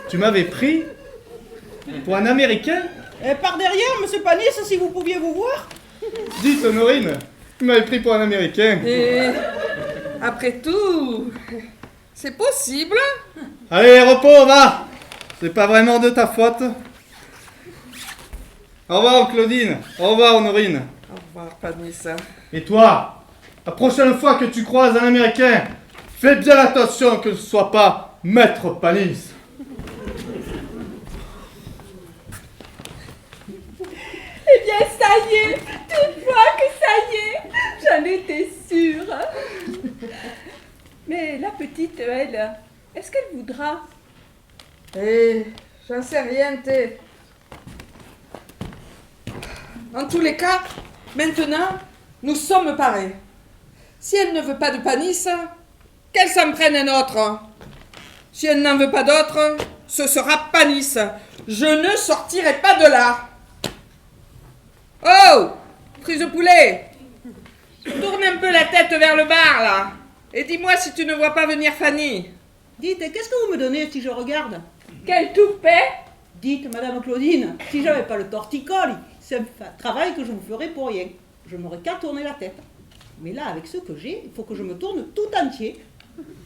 Tu m'avais pris pour un Américain? Et par derrière, monsieur Panis, si vous pouviez vous voir. Dites, Honorine, tu m'avais pris pour un Américain. Et après tout, c'est possible. Allez, repos, va! C'est pas vraiment de ta faute. Au revoir, Claudine. Au revoir, Honorine. Au revoir, Panissa. Et toi, la prochaine fois que tu croises un Américain, fais bien attention que ce soit pas Maître Panis. Eh bien, ça y est, tu vois que ça y est, j'en étais sûre. Mais la petite, elle, est-ce qu'elle voudra? Eh, j'en sais rien, t'es. En tous les cas, maintenant, nous sommes parés. Si elle ne veut pas de Panis, qu'elle s'en prenne un autre. Si elle n'en veut pas d'autre, ce sera Panis. Je ne sortirai pas de là. Oh, frise de poulet, tourne un peu la tête vers le bar, là. Et dis-moi si tu ne vois pas venir Fanny. Dites, qu'est-ce que vous me donnez si je regarde? Quel toupet! Dites, madame Claudine, si j'avais pas le torticolis, c'est un travail que je vous ferais pour rien. Je n'aurais qu'à tourner la tête. Mais là, avec ce que j'ai, il faut que je me tourne tout entier.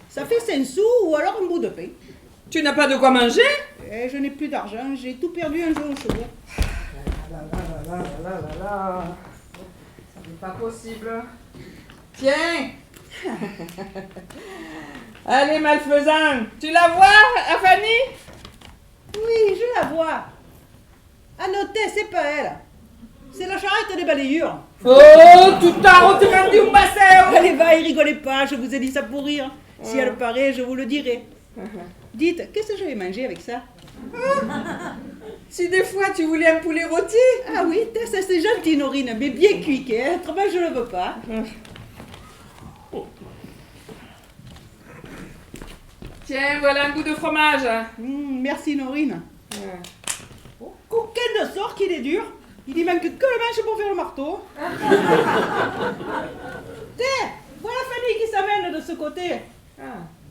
Ça fait 5 sous ou alors un bout de pain. Tu n'as pas de quoi manger? Je n'ai plus d'argent, j'ai tout perdu un jour au chevaux. Ça n'est pas possible. Tiens. Allez, malfaisant, tu la vois, Fanny? Oui, je la vois. À noter, c'est pas elle. C'est la charrette des balayures. Oh, tout tard, on te rendu au bassin. Allez, va, et rigolez pas, je vous ai dit ça pour rire. Si elle paraît, je vous le dirai. Dites, qu'est-ce que je vais manger avec ça? Si des fois tu voulais un poulet rôti. Ah oui, ça c'est gentil, Norine, mais bien cuit, hein. Autrement je ne le veux pas. Tiens, voilà un bout de fromage. Merci, Norine. Oh, coquin de sort qu'il est dur. Il y manque que le manche pour faire le marteau. Tiens, voilà Fanny qui s'amène de ce côté.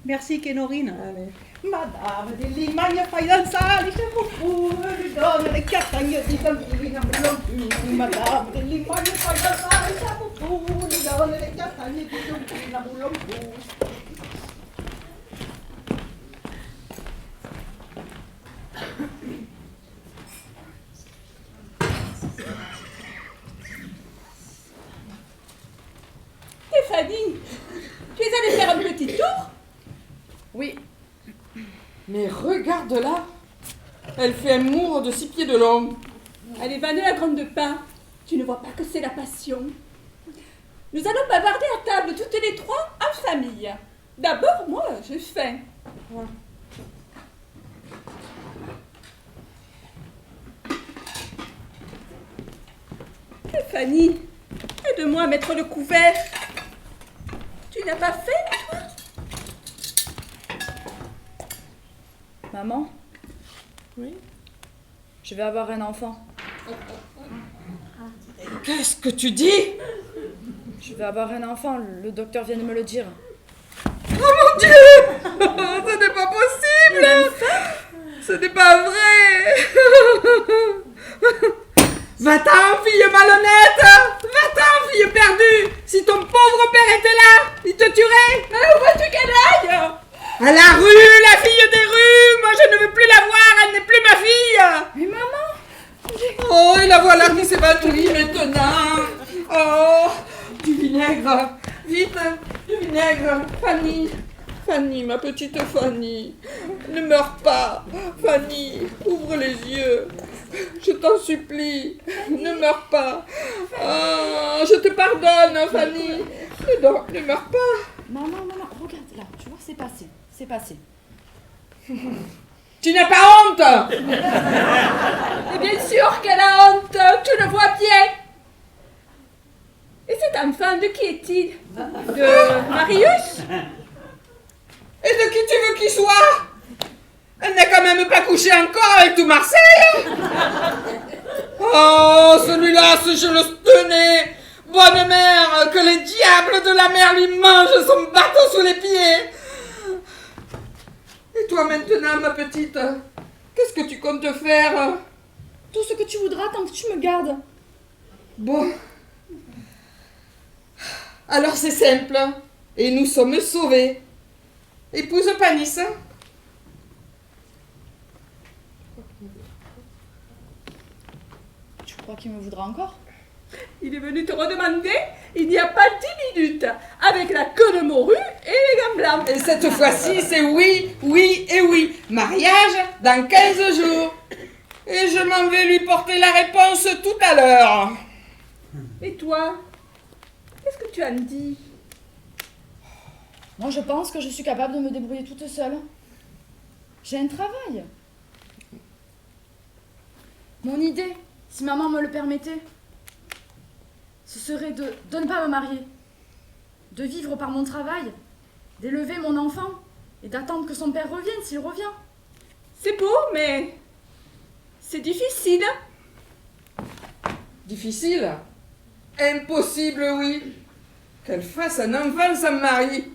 Merci, Kénorine. Allez. Madame des Lignes, fai danzare, les fou, lui donne les castagnes di bambina, Madame des Lignes, fai danzare, les fou, lui donne les castagnes di bambina, Stéphanie, tu es allée faire un petit tour? Oui. Mais regarde-la. Elle fait un mur de 6 pieds de long. Allez, vanner la grande de pain. Tu ne vois pas que c'est la passion. Nous allons bavarder à table toutes les trois en famille. D'abord, moi, j'ai faim. Stéphanie, aide-moi à mettre le couvert. Tu n'as pas faim, toi? Maman? Oui? Je vais avoir un enfant. Qu'est-ce que tu dis? Je vais avoir un enfant, le docteur vient de me le dire. Oh mon Dieu! Ce n'est pas possible! Ce n'est pas vrai! Va-t'en, fille malhonnête! Va-t'en, fille perdue! Si ton pauvre père était là, il te tuerait! Mais où veux-tu qu'elle aille? À la rue, la fille des rues! Moi, je ne veux plus la voir, elle n'est plus ma fille! Mais maman! Oh, et la voilà qui s'évanouit maintenant! Oh, du vinaigre! Vite, du vinaigre! Fanny! Fanny, ma petite Fanny! Ne meurs pas! Fanny, ouvre les yeux! Je t'en supplie! Ne meurs pas! Oh, je te pardonne, Fanny! Ne meurs pas! Maman, regarde là, tu vois, c'est passé. C'est passé. Tu n'as pas honte? Et bien sûr qu'elle a honte, tu le vois bien. Et cet enfant, de qui est-il? De Marius? Et de qui tu veux qu'il soit? Elle n'a quand même pas couché encore avec tout Marseille. Oh, celui-là, si je le tenais, bonne mère, que les diables de la mer lui mangent son bateau sous les pieds. Et toi maintenant, ma petite, qu'est-ce que tu comptes faire? Tout ce que tu voudras tant que tu me gardes. Bon. Alors c'est simple, et nous sommes sauvés. Épouse Panis. Tu crois qu'il me voudra encore? Il est venu te redemander il n'y a pas 10 minutes, avec la queue de morue et les gants blancs. Et cette fois-ci, c'est oui, oui et oui. Mariage dans 15 jours. Et je m'en vais lui porter la réponse tout à l'heure. Et toi, qu'est-ce que tu en dis? Moi, je pense que je suis capable de me débrouiller toute seule. J'ai un travail. Mon idée, si maman me le permettait, ce serait de ne pas me marier, de vivre par mon travail, d'élever mon enfant et d'attendre que son père revienne s'il revient. C'est beau, mais c'est difficile. Difficile? Impossible, oui. Qu'elle fasse un enfant sans mari.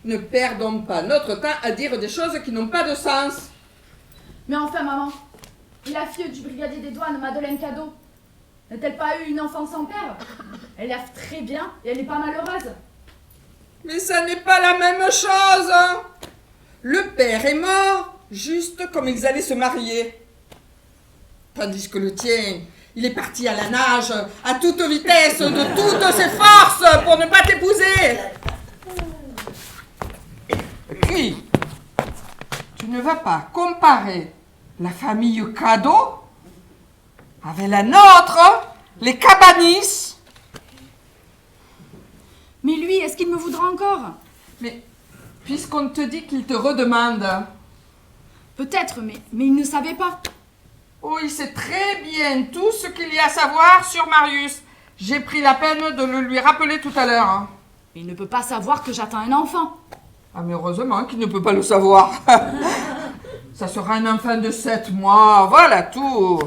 Ne perdons pas notre temps à dire des choses qui n'ont pas de sens. Mais enfin, maman, et la fille du brigadier des douanes, Madeleine Cadeau, n'a-t-elle pas eu une enfant sans père? Elle lève très bien et elle n'est pas malheureuse. Mais ça n'est pas la même chose. Le père est mort, juste comme ils allaient se marier. Tandis que le tien, il est parti à la nage, à toute vitesse, de toutes ses forces, pour ne pas t'épouser. Et puis, tu ne vas pas comparer la famille Cadeau avec la nôtre, les Cabanis. Mais lui, est-ce qu'il me voudra encore? Mais, puisqu'on te dit qu'il te redemande... Peut-être, mais il ne savait pas. Oh, il sait très bien tout ce qu'il y a à savoir sur Marius. J'ai pris la peine de le lui rappeler tout à l'heure. Mais il ne peut pas savoir que j'attends un enfant. Ah, mais heureusement qu'il ne peut pas le savoir. Ça sera un enfant de 7 mois, voilà tout.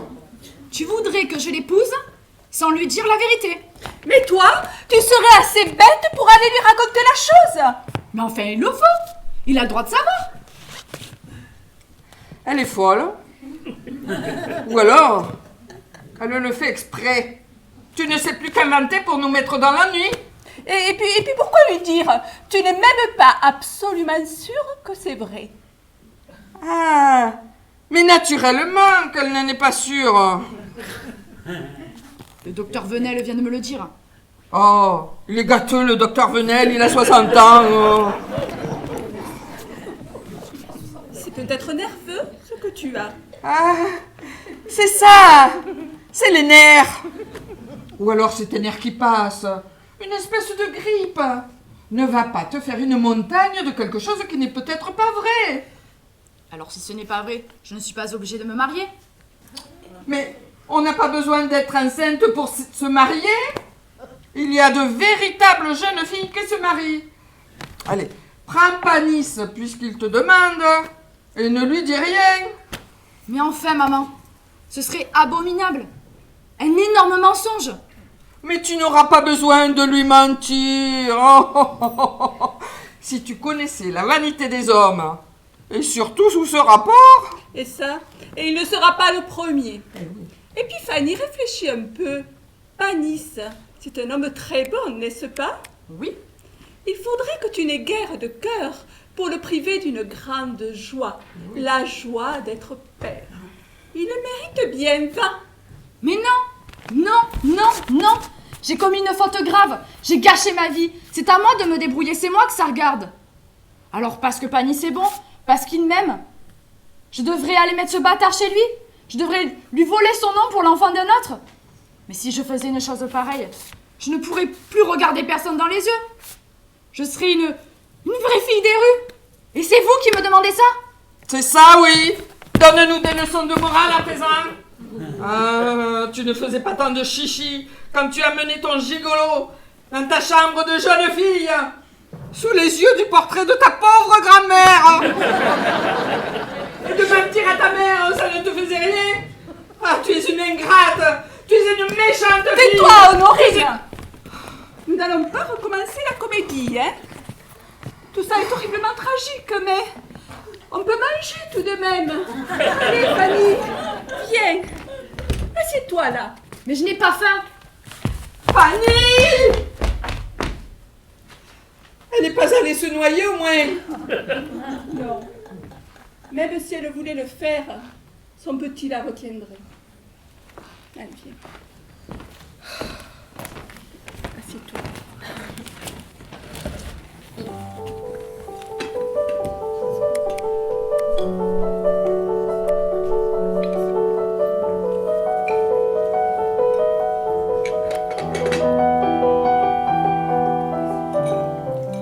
Tu voudrais que je l'épouse sans lui dire la vérité. Mais toi, tu serais assez bête pour aller lui raconter la chose. Mais enfin, il le faut. Il a le droit de savoir. Elle est folle. Ou alors, elle le fait exprès. Tu ne sais plus qu'inventer pour nous mettre dans l'ennui. Et puis pourquoi lui dire? Tu n'es même pas absolument sûr que c'est vrai. Ah, mais naturellement qu'elle n'en est pas sûre. Le docteur Venel vient de me le dire. Oh, il est gâteux, le docteur Venel, il a 60 ans. Oh. C'est peut-être nerveux, ce que tu as. Ah, c'est ça. C'est les nerfs. Ou alors c'est tes nerfs qui passent. Une espèce de grippe. Ne va pas te faire une montagne de quelque chose qui n'est peut-être pas vrai. Alors si ce n'est pas vrai, je ne suis pas obligée de me marier. Mais on n'a pas besoin d'être enceinte pour se marier. Il y a de véritables jeunes filles qui se marient. Allez, prends Panis puisqu'il te demande et ne lui dis rien. Mais enfin, maman, ce serait abominable. Un énorme mensonge. Mais tu n'auras pas besoin de lui mentir. Oh. Si tu connaissais la vanité des hommes, et surtout sous ce rapport... Et ça, et il ne sera pas le premier. Et puis Fanny, réfléchis un peu. Panis, c'est un homme très bon, n'est-ce pas? Oui. Il faudrait que tu n'aies guère de cœur pour le priver d'une grande joie, la joie d'être père. Il le mérite bien, va. Mais non. J'ai commis une faute grave. J'ai gâché ma vie. C'est à moi de me débrouiller. C'est moi que ça regarde. Alors parce que Panis est bon, parce qu'il m'aime, je devrais aller mettre ce bâtard chez lui. Je devrais lui voler son nom pour l'enfant d'un autre. Mais si je faisais une chose pareille, je ne pourrais plus regarder personne dans les yeux. Je serais une vraie fille des rues. Et c'est vous qui me demandez ça? C'est ça, oui. Donne-nous des leçons de morale à présent. Ah, tu ne faisais pas tant de chichi quand tu as mené ton gigolo dans ta chambre de jeune fille, sous les yeux du portrait de ta pauvre grand-mère. Et de mentir à ta mère, ça ne te faisait rien. Ah, tu es une ingrate. Tu es une méchante fille. Tais-toi, Honorine. Nous n'allons pas recommencer la comédie, hein. Tout ça est horriblement tragique, mais on peut manger tout de même. Allez, Fanny, viens. Assieds-toi là. Mais je n'ai pas faim. Fanny! Elle n'est pas allée se noyer au moins. Non. Même si elle voulait le faire, son petit la retiendrait. Allez, viens. Assieds-toi.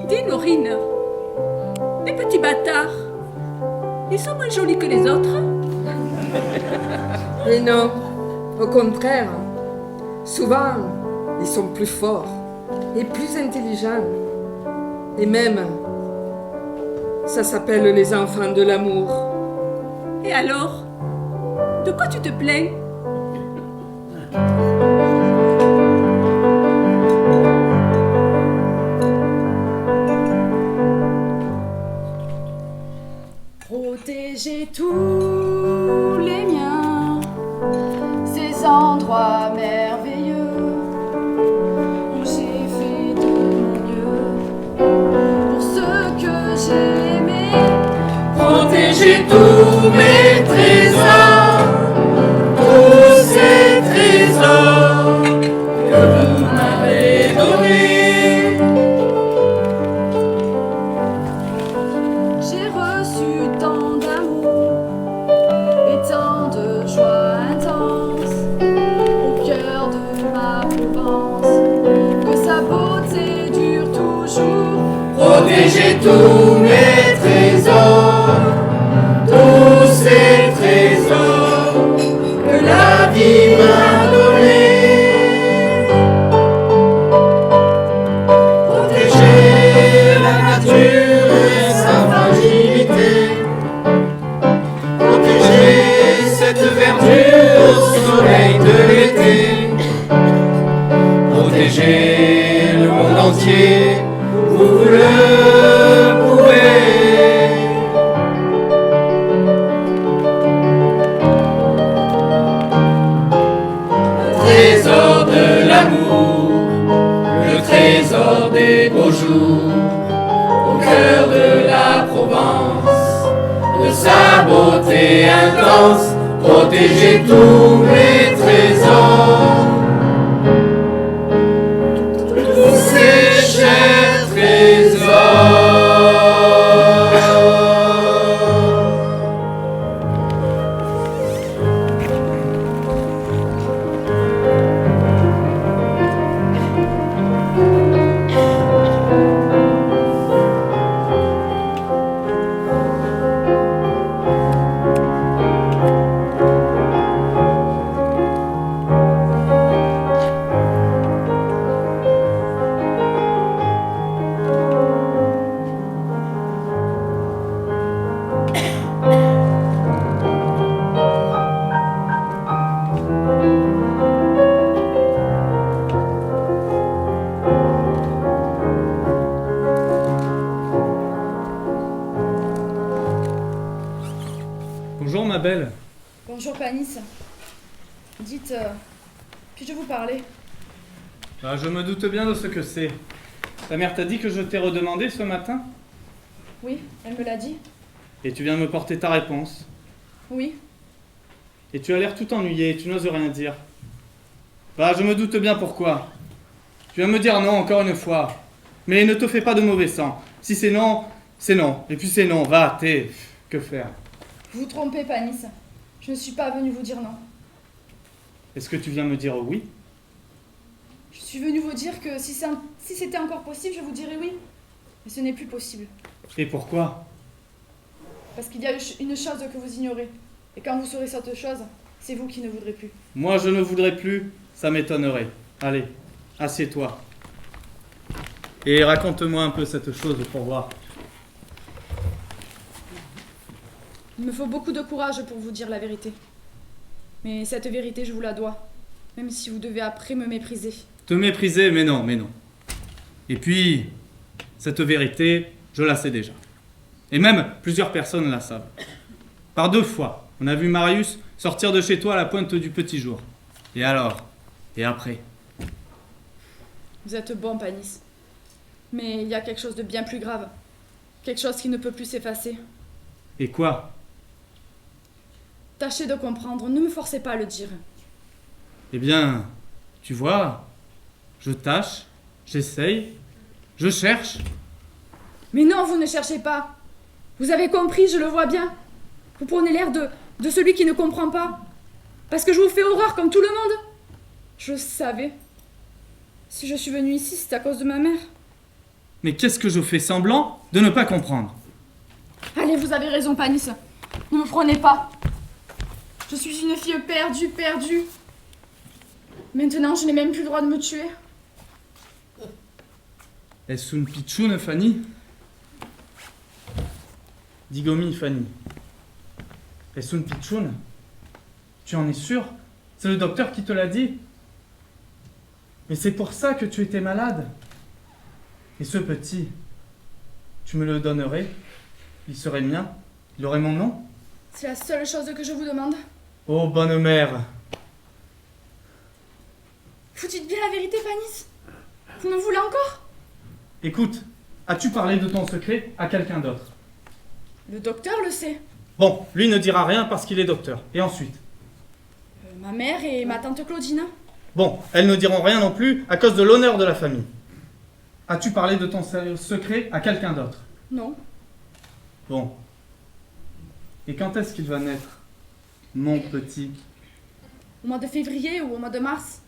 Dis, Norine, les petits bâtards, ils sont moins jolis que les autres. Et non, au contraire. Souvent, ils sont plus forts et plus intelligents. Et même, ça s'appelle les enfants de l'amour. Et alors, de quoi tu te plains? Protéger tous les miens, ces endroits merveilleux où j'ai fait de mon mieux pour ceux que j'ai aimés. Protégez tous mes trésors, tous ces trésors que vous m'avez donnés. J'ai reçu tant d'amour et tant de joie intense au cœur de ma Provence, que sa beauté dure toujours. Protégez tous mes trésors, tous ces trésors que la vie m'a donnés. Protégez la nature et sa fragilité. Protégez cette verdure au soleil de l'été. Protégez le monde entier où vous le pouvez. Le trésor de l'amour, le trésor des beaux jours, au cœur de la Provence, de sa beauté intense, protégez tous mes trésors. Tous ces chers trésors. Bonjour ma belle. Bonjour Panis. Dites, puis-je vous parler? Ah, je me doute bien de ce que c'est. Ta mère t'a dit que je t'ai redemandé ce matin? Oui, elle me l'a dit. Et tu viens me porter ta réponse. Oui. Et tu as l'air tout ennuyé, tu n'oses rien dire. Bah, je me doute bien pourquoi. Tu viens me dire non encore une fois. Mais ne te fais pas de mauvais sang. Si c'est non, c'est non. Et puis c'est non, va, t'es... Que faire? Vous vous trompez, Panis. Je ne suis pas venue vous dire non. Est-ce que tu viens me dire oui? Je suis venue vous dire que si c'était encore possible, je vous dirais oui. Mais ce n'est plus possible. Et pourquoi? Parce qu'il y a une chose que vous ignorez. Et quand vous saurez cette chose, c'est vous qui ne voudrez plus. Moi, je ne voudrais plus, ça m'étonnerait. Allez, assieds-toi. Et raconte-moi un peu cette chose pour voir. Il me faut beaucoup de courage pour vous dire la vérité. Mais cette vérité, je vous la dois. Même si vous devez après me mépriser. Te mépriser, mais non, mais non. Et puis, cette vérité, je la sais déjà. Et même, plusieurs personnes la savent. Par 2 fois, on a vu Marius sortir de chez toi à la pointe du petit jour. Et alors? Et après? Vous êtes bon, Panis. Mais il y a quelque chose de bien plus grave. Quelque chose qui ne peut plus s'effacer. Et quoi? Tâchez de comprendre, ne me forcez pas à le dire. Eh bien, tu vois, je tâche, j'essaye, je cherche. Mais non, vous ne cherchez pas. Vous avez compris, je le vois bien. Vous prenez l'air de celui qui ne comprend pas. Parce que je vous fais horreur comme tout le monde. Je savais. Si je suis venue ici, c'est à cause de ma mère. Mais qu'est-ce que je fais semblant de ne pas comprendre? Allez, vous avez raison, Panis. Ne me prenez pas. Je suis une fille perdue. Maintenant, je n'ai même plus le droit de me tuer. Est-ce une pitchoune, Fanny? Digomi, Fanny. Est-ce une pitchoune? Tu en es sûr? C'est le docteur qui te l'a dit? Mais c'est pour ça que tu étais malade. Et ce petit, tu me le donnerais? Il serait mien? Il aurait mon nom? C'est la seule chose que je vous demande. Oh, bonne mère! Vous dites bien la vérité, Panis? Vous me voulez encore? Écoute, as-tu parlé de ton secret à quelqu'un d'autre? Le docteur le sait. Bon, lui ne dira rien parce qu'il est docteur. Et ensuite? Ma mère et ma tante Claudine. Bon, elles ne diront rien non plus à cause de l'honneur de la famille. As-tu parlé de ton secret à quelqu'un d'autre? Non. Bon. Et quand est-ce qu'il va naître, mon petit? Au mois de février ou au mois de mars?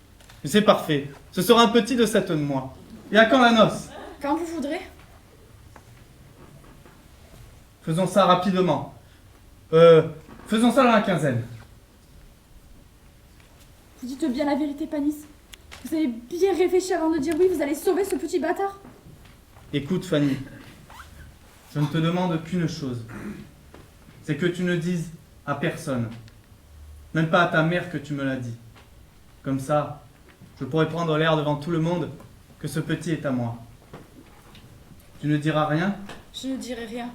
C'est parfait. Ce sera un petit de 7 mois. Et à quand la noce? Quand vous voudrez. Faisons ça rapidement. Faisons ça dans la quinzaine. Vous dites bien la vérité, Panis. Vous avez bien réfléchi avant de dire oui, vous allez sauver ce petit bâtard. Écoute, Fanny. Je ne te demande qu'une chose. C'est que tu ne dises à personne. Même pas à ta mère que tu me l'as dit. Comme ça, je pourrais prendre l'air devant tout le monde que ce petit est à moi. Tu ne diras rien? Je ne dirai rien.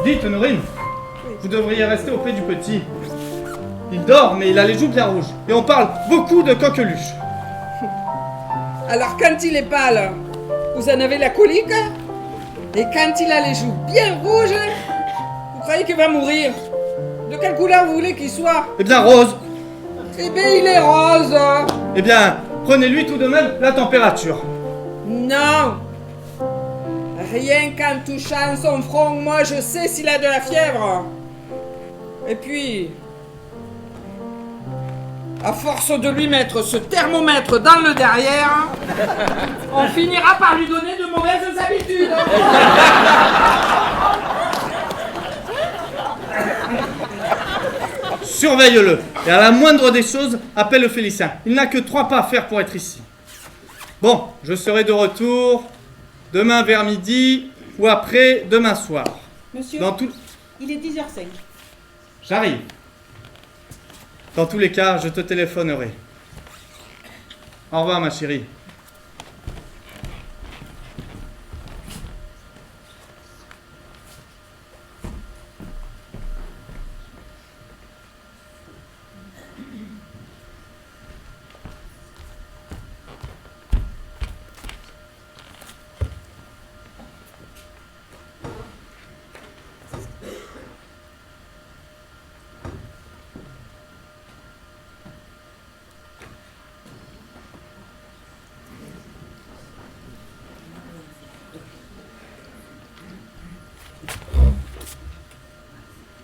Dites, Honorine, vous devriez rester auprès du petit. Il dort, mais il a les joues bien rouges. Et on parle beaucoup de coqueluche. Alors quand il est pâle, vous en avez la colique? Et quand il a les joues bien rouges, vous croyez qu'il va mourir? De quelle couleur vous voulez qu'il soit? Eh bien, rose. Eh bien, il est rose. Eh bien, prenez-lui tout de même la température. Non. Rien qu'en touchant son front, moi je sais s'il a de la fièvre. Et puis, à force de lui mettre ce thermomètre dans le derrière, on finira par lui donner de mauvaises habitudes. Surveille-le, et à la moindre des choses, appelle Félicien. Il n'a que 3 pas à faire pour être ici. Bon, je serai de retour demain vers midi ou après demain soir. Monsieur, Dans tout... il est 10h05. J'arrive. Dans tous les cas, je te téléphonerai. Au revoir, ma chérie.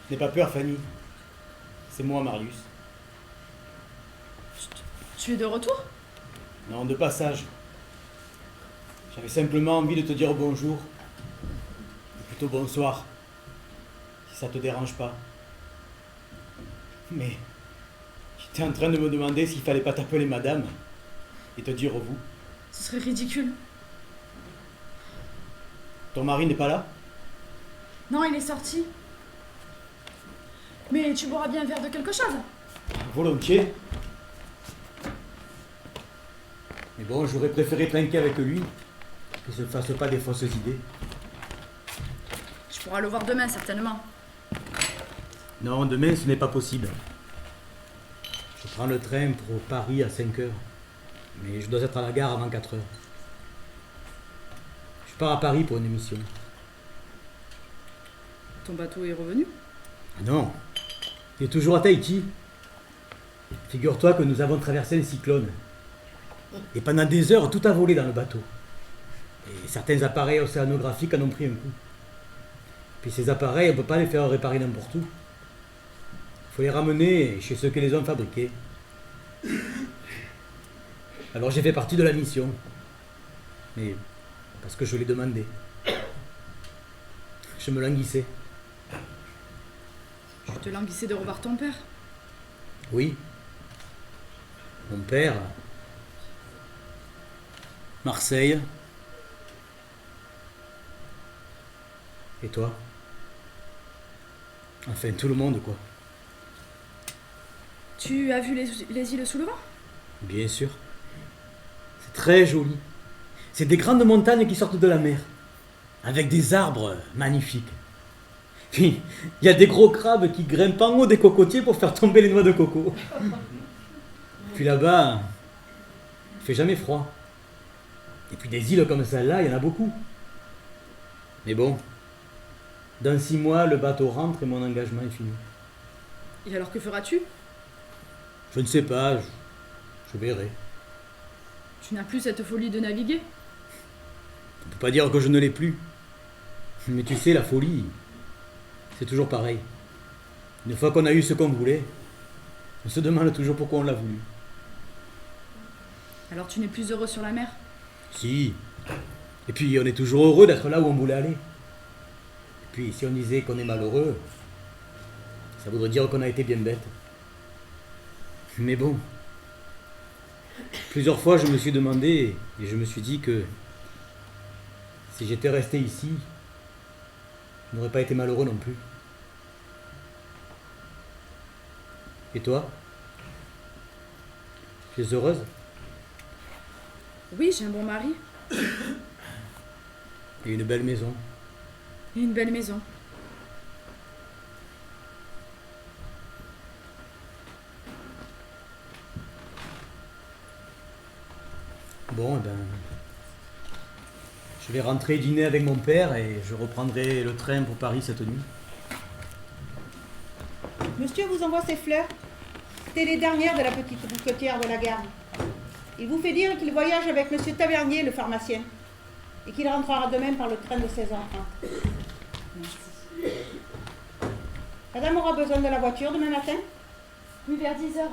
N'aie pas peur, Fanny. C'est moi, Marius. Tu es de retour? Non, de passage. J'avais simplement envie de te dire bonjour. Ou plutôt bonsoir. Si ça te dérange pas. Mais j'étais en train de me demander s'il fallait pas t'appeler madame et te dire vous. Ce serait ridicule. Ton mari n'est pas là? Non, il est sorti. Mais tu boiras bien un verre de quelque chose. Volontiers. Mais bon, j'aurais préféré trinquer avec lui, qu'il se fasse pas des fausses idées. Tu pourras le voir demain, certainement. Non, demain, ce n'est pas possible. Je prends le train pour Paris à 5h. Mais je dois être à la gare avant 4h. Je pars à Paris pour une émission. Ton bateau est revenu? Ah non, il est toujours à Tahiti. Figure-toi que nous avons traversé un cyclone. Et pendant des heures, tout a volé dans le bateau. Et certains appareils océanographiques en ont pris un coup. Puis ces appareils, on ne peut pas les faire réparer n'importe où. Il faut les ramener chez ceux qui les ont fabriqués. Alors j'ai fait partie de la mission. Mais parce que je l'ai demandé. Je me languissais. Tu te languissais de revoir ton père? Oui. Mon père. Marseille. Et toi? Enfin, tout le monde, quoi. Tu as vu les îles sous le vent? Bien sûr. C'est très joli. C'est des grandes montagnes qui sortent de la mer. Avec des arbres magnifiques. Puis, il y a des gros crabes qui grimpent en haut des cocotiers pour faire tomber les noix de coco. Puis là-bas, il fait jamais froid. Et puis des îles comme celle-là, il y en a beaucoup. Mais bon, dans 6 mois, le bateau rentre et mon engagement est fini. Et alors que feras-tu? Je ne sais pas, je verrai. Tu n'as plus cette folie de naviguer? On ne peut pas dire que je ne l'ai plus. Mais tu sais, la folie, c'est toujours pareil. Une fois qu'on a eu ce qu'on voulait, on se demande toujours pourquoi on l'a voulu. Alors tu n'es plus heureux sur la mer? Si. Et puis on est toujours heureux d'être là où on voulait aller. Et puis si on disait qu'on est malheureux, ça voudrait dire qu'on a été bien bête. Mais bon, plusieurs fois je me suis demandé et je me suis dit que si j'étais resté ici, je n'aurais pas été malheureux non plus. Et toi? Tu es heureuse? Oui, j'ai un bon mari. Et une belle maison. Et une belle maison. Bon, eh ben, je vais rentrer dîner avec mon père et je reprendrai le train pour Paris cette nuit. Monsieur vous envoie ses fleurs. C'était les dernières de la petite bouquetière de la gare. Il vous fait dire qu'il voyage avec monsieur Tavernier, le pharmacien. et qu'il rentrera demain par le train de 16h30. Merci. Madame aura besoin de la voiture demain matin? Oui, vers 10h.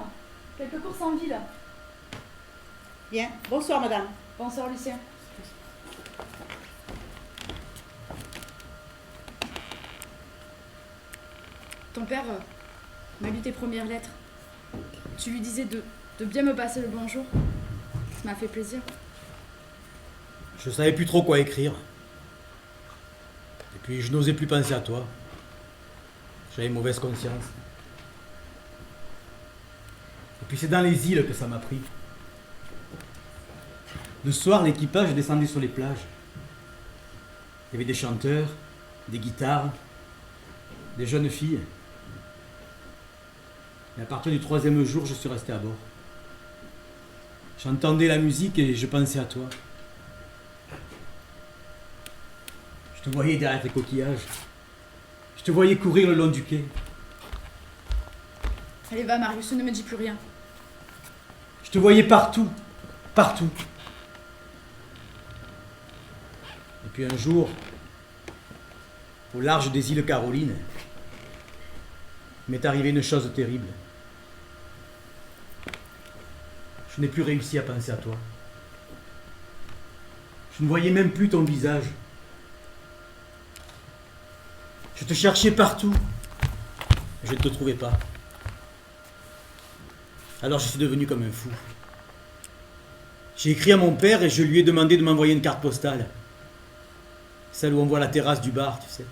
Quelques courses en ville. Bien. Bonsoir, madame. Bonsoir, Lucien. Ton père m'a lu tes premières lettres. Tu lui disais de bien me passer le bonjour. Ça m'a fait plaisir. Je savais plus trop quoi écrire. Et puis je n'osais plus penser à toi. J'avais mauvaise conscience. Et puis c'est dans les îles que ça m'a pris. Le soir, l'équipage descendait sur les plages. Il y avait des chanteurs, des guitares, des jeunes filles. Et à partir du 3e jour, je suis resté à bord. J'entendais la musique et je pensais à toi. Je te voyais derrière tes coquillages. Je te voyais courir le long du quai. Allez, va, Marius, ne me dis plus rien. Je te voyais partout. Partout. Et puis un jour, au large des îles Carolines, il m'est arrivé une chose terrible. Je n'ai plus réussi à penser à toi. Je ne voyais même plus ton visage. Je te cherchais partout. Je ne te trouvais pas. Alors je suis devenu comme un fou. J'ai écrit à mon père et je lui ai demandé de m'envoyer une carte postale. Celle où on voit la terrasse du bar, tu sais.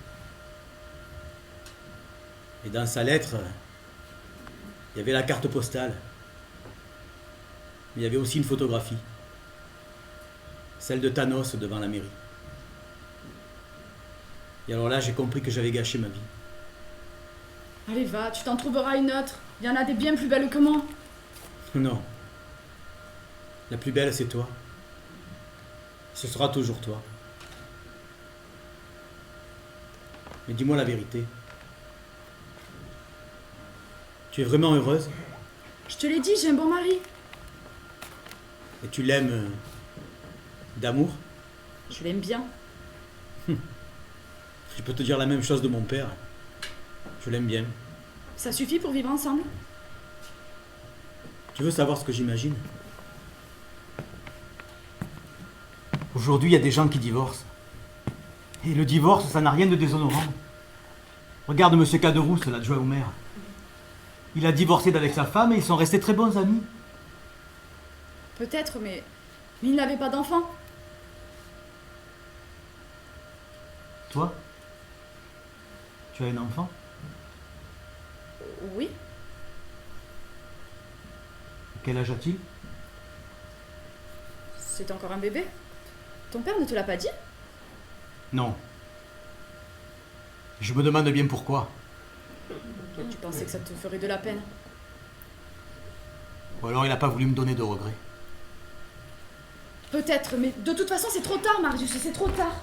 Et dans sa lettre, il y avait la carte postale. Mais il y avait aussi une photographie. Celle de Thanos devant la mairie. Et alors là, j'ai compris que j'avais gâché ma vie. Allez, va, tu t'en trouveras une autre. Il y en a des bien plus belles que moi. Non. La plus belle, c'est toi. Ce sera toujours toi. Mais dis-moi la vérité. Tu es vraiment heureuse? Je te l'ai dit, j'ai un bon mari. Et tu l'aimes d'amour? Je l'aime bien. Je peux te dire la même chose de mon père. Je l'aime bien. Ça suffit pour vivre ensemble? Tu veux savoir ce que j'imagine? Aujourd'hui, il y a des gens qui divorcent. Et le divorce, ça n'a rien de déshonorant. Regarde Monsieur Caderousse, l'adjoint au maire. Il a divorcé d'avec sa femme et ils sont restés très bons amis. Peut-être, mais il n'avait pas d'enfant. Toi? Tu as un enfant? Oui. Quel âge a-t-il? C'est encore un bébé. Ton père ne te l'a pas dit? Non. Je me demande bien pourquoi. Tu pensais que ça te ferait de la peine? Ou alors il n'a pas voulu me donner de regrets. Peut-être, mais de toute façon c'est trop tard, Marius, c'est trop tard.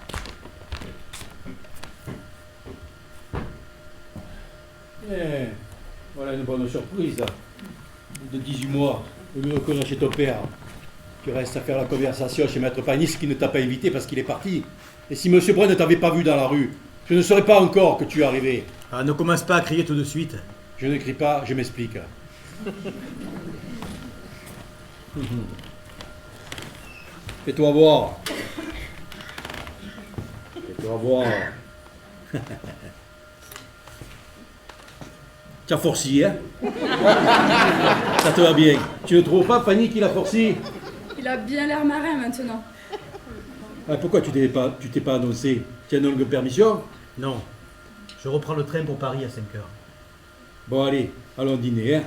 Voilà une bonne surprise. De 18 mois, au lieu de reconnaître chez ton père, tu restes à faire la conversation chez Maître Panis qui ne t'a pas invité parce qu'il est parti. Et si Monsieur Brun ne t'avait pas vu dans la rue, je ne saurais pas encore que tu es arrivé. Ah, ne commence pas à crier tout de suite. Je ne crie pas, je m'explique. Fais-toi voir. Fais-toi voir. Tu as forci, hein? Ça te va bien. Tu ne trouves pas, Fanny, qu'il a forci? Il a bien l'air marin maintenant. Ah, pourquoi tu t'es pas annoncé? Tu as une longue permission? Non. Je reprends le train pour Paris à 5h. Bon, allez, allons dîner, hein?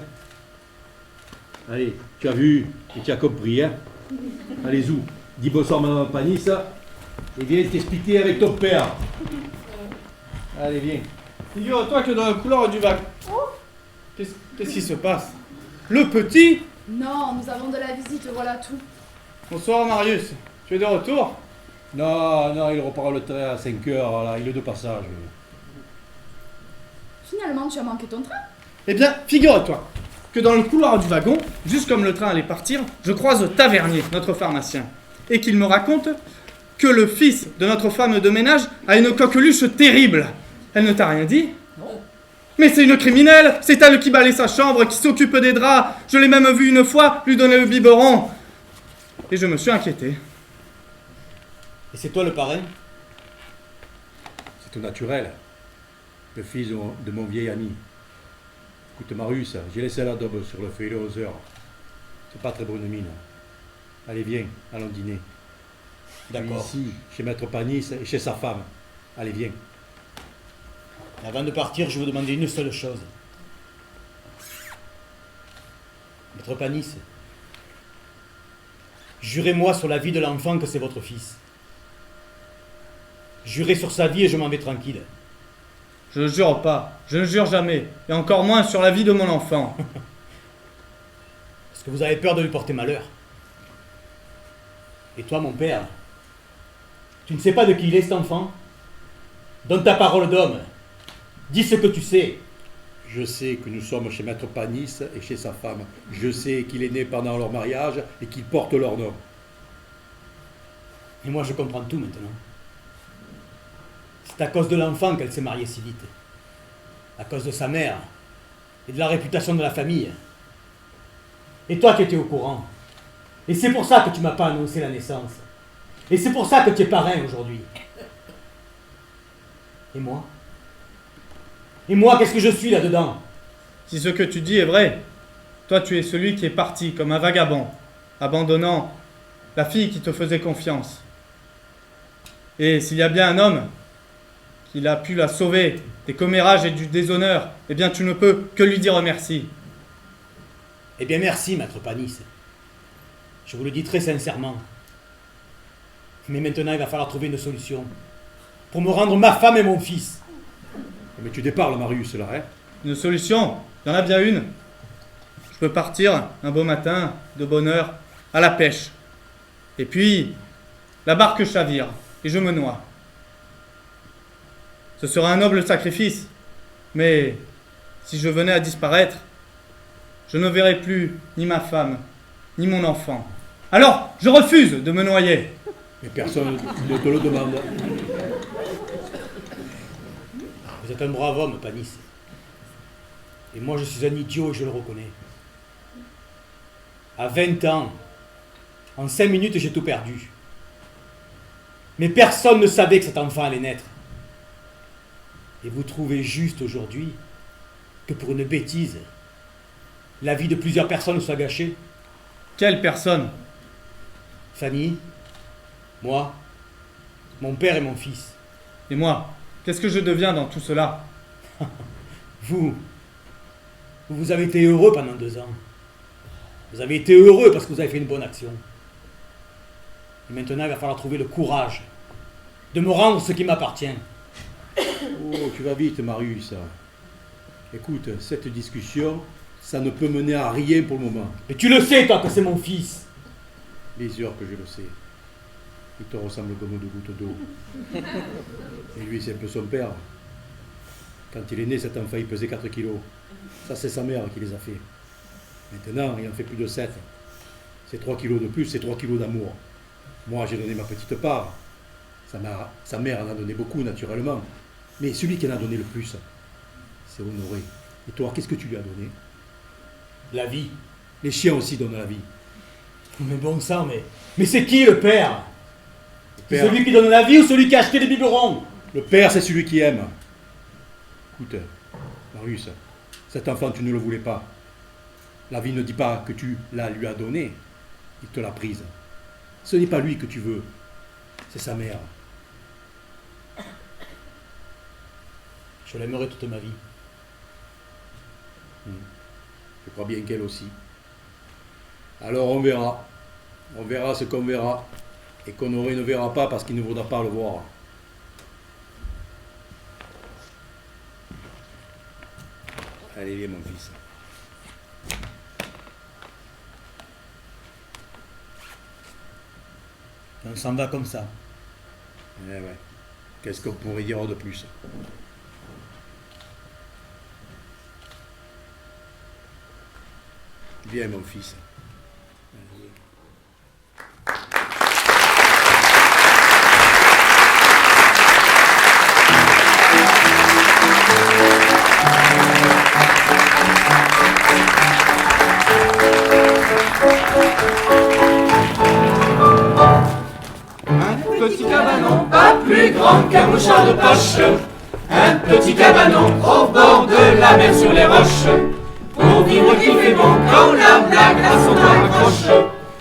Allez, tu as vu et tu as compris, hein? Allez, Zou, dis bonsoir, Madame Panis, et viens t'expliquer avec ton père. Allez, viens. Figure-toi que dans le couloir du wagon... Qu'est-ce qui se passe? Le petit? Non, nous avons de la visite, voilà tout. Bonsoir Marius, tu es de retour? Non, il reprend le train à 5h, voilà, il est de passage. Finalement, tu as manqué ton train? Eh bien, figure-toi que dans le couloir du wagon, juste comme le train allait partir, je croise Tavernier, notre pharmacien, et qu'il me raconte que le fils de notre femme de ménage a une coqueluche terrible. Elle ne t'a rien dit? Non. Mais c'est une criminelle, c'est elle qui balaye sa chambre, qui s'occupe des draps. Je l'ai même vue une fois lui donner le biberon. Et je me suis inquiété. Et c'est toi le parrain? C'est tout naturel. Le fils de mon vieil ami. Écoute, Marius, j'ai laissé la daube sur le feu, il est 11 heures. C'est pas très bonne mine. Allez, viens, allons dîner. D'accord. Ici, chez Maître Panis et chez sa femme. Allez, viens. Avant de partir, je vous demander une seule chose. Maître Panis, jurez-moi sur la vie de l'enfant que c'est votre fils. Jurez sur sa vie et je m'en vais tranquille. Je ne jure pas, je ne jure jamais, et encore moins sur la vie de mon enfant. Parce que vous avez peur de lui porter malheur. Et toi, mon père, tu ne sais pas de qui il est cet enfant? Donne ta parole d'homme. Dis ce que tu sais. Je sais que nous sommes chez Maître Panis et chez sa femme. Je sais qu'il est né pendant leur mariage et qu'il porte leur nom. Et moi, je comprends tout maintenant. C'est à cause de l'enfant qu'elle s'est mariée si vite. À cause de sa mère et de la réputation de la famille. Et toi, tu étais au courant. Et c'est pour ça que tu m'as pas annoncé la naissance. Et c'est pour ça que tu es parrain aujourd'hui. Et moi? Et moi, qu'est-ce que je suis là-dedans? Si ce que tu dis est vrai, toi tu es celui qui est parti comme un vagabond, abandonnant la fille qui te faisait confiance. Et s'il y a bien un homme qui a pu la sauver des commérages et du déshonneur, eh bien tu ne peux que lui dire merci. Eh bien merci, Maître Panis. Je vous le dis très sincèrement. Mais maintenant, il va falloir trouver une solution pour me rendre ma femme et mon fils. Mais tu déparles, Marius, là, hein? Une solution, il y en a bien une. Je peux partir un beau matin, de bonne heure, à la pêche. Et puis, la barque chavire, et je me noie. Ce sera un noble sacrifice, mais si je venais à disparaître, je ne verrai plus ni ma femme, ni mon enfant. Alors, je refuse de me noyer. Mais personne ne te le demande. Vous êtes un brave homme, Panis. Et moi, je suis un idiot et je le reconnais. À 20 ans, en 5 minutes, j'ai tout perdu. Mais personne ne savait que cet enfant allait naître. Et vous trouvez juste aujourd'hui que pour une bêtise, la vie de plusieurs personnes soit gâchée? Quelle personne? Fanny, moi, mon père et mon fils. Et moi, qu'est-ce que je deviens dans tout cela? Vous avez été heureux pendant 2 ans. Vous avez été heureux parce que vous avez fait une bonne action. Et maintenant, il va falloir trouver le courage de me rendre ce qui m'appartient. Oh, tu vas vite, Marius. Écoute, cette discussion, ça ne peut mener à rien pour le moment. Et tu le sais, toi, que c'est mon fils. Les heures que je le sais. Il te ressemble comme 2 gouttes d'eau. Et lui, c'est un peu son père. Quand il est né, cet enfant, il pesait 4 kilos. Ça, c'est sa mère qui les a fait. Maintenant, il en fait plus de 7. C'est 3 kilos de plus, c'est 3 kilos d'amour. Moi, j'ai donné ma petite part. Sa mère en a donné beaucoup, naturellement. Mais celui qui en a donné le plus, c'est Honoré. Et toi, qu'est-ce que tu lui as donné? La vie. Les chiens aussi donnent la vie. Mais bon sang, mais c'est qui le père? Le père, celui qui donne la vie ou celui qui a acheté des biberons? le père, c'est celui qui aime. Écoute, Marius, cet enfant, tu ne le voulais pas. La vie ne dit pas que tu la lui as donnée. Il te l'a prise. Ce n'est pas lui que tu veux. C'est sa mère. Je l'aimerai toute ma vie. Je crois bien qu'elle aussi. Alors on verra. On verra ce qu'on verra. Et qu'Honoré ne verra pas parce qu'il ne voudra pas le voir. Allez, viens mon fils. On s'en va comme ça. Eh ouais. Qu'est-ce qu'on pourrait dire de plus? Viens mon fils. Allez. petit cabanon, pas plus grand qu'un mouchoir de poche. Un petit cabanon au bord de la mer sur les roches. Pour vivre qui fait bon quand la blague à son doigt accroche.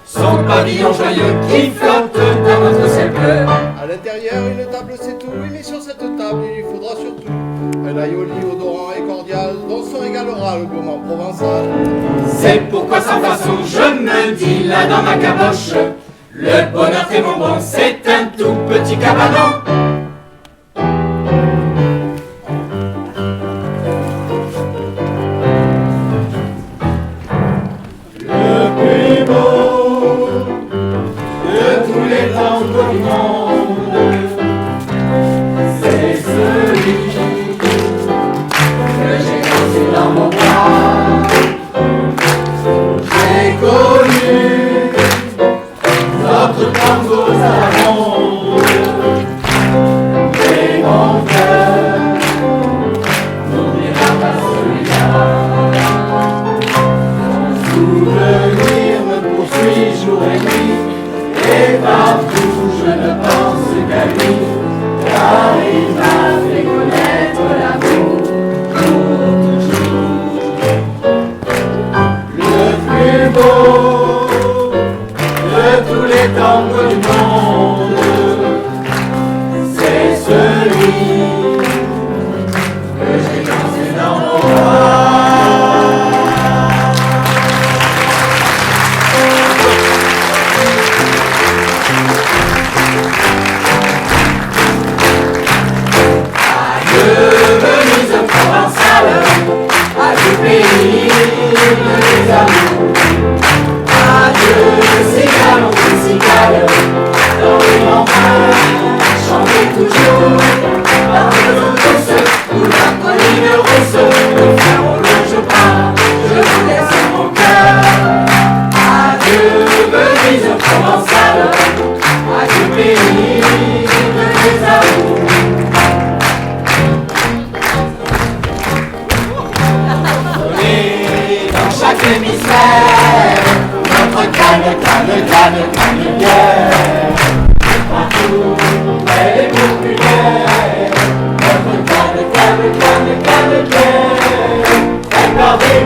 Son pavillon joyeux qui flotte dans notre ciel bleu. À l'intérieur, une table c'est tout, oui, mais sur cette table il faudra surtout un aioli odorant et cordial dont se régalera le gourmand provençal. C'est pourquoi sans façon je me dis là dans ma caboche, le bonheur fait mon bon, c'est un tout petit cabanon. Le plus beau de tous les tangos du monde, c'est celui que j'ai dansé dans mon bras. J'ai connu d'autres tangos à la ronde, mais mon cœur n'oubliera pas celui-là. Son souvenir me poursuit jour et nuit, et partout je ne pense qu'à lui, car il m'a fait connaître l'amour pour toujours. Le plus beau de tous les tangos du monde, c'est celui que j'ai dansé dans mon bras. Venise provençale, adieu pays de mes amours. Adieu cigales, on fait cigales, dans les montagnes, chantez toujours. Par les eaux douces, ou la colline rousse, le fer au loin je prends, je vous laisse mon cœur. Adieu Venise provençale, adieu pays de mes amours. Dans chaque hémisphère, notre canne bière. Partout, elle est populaire. Notre canne bière. Regardez,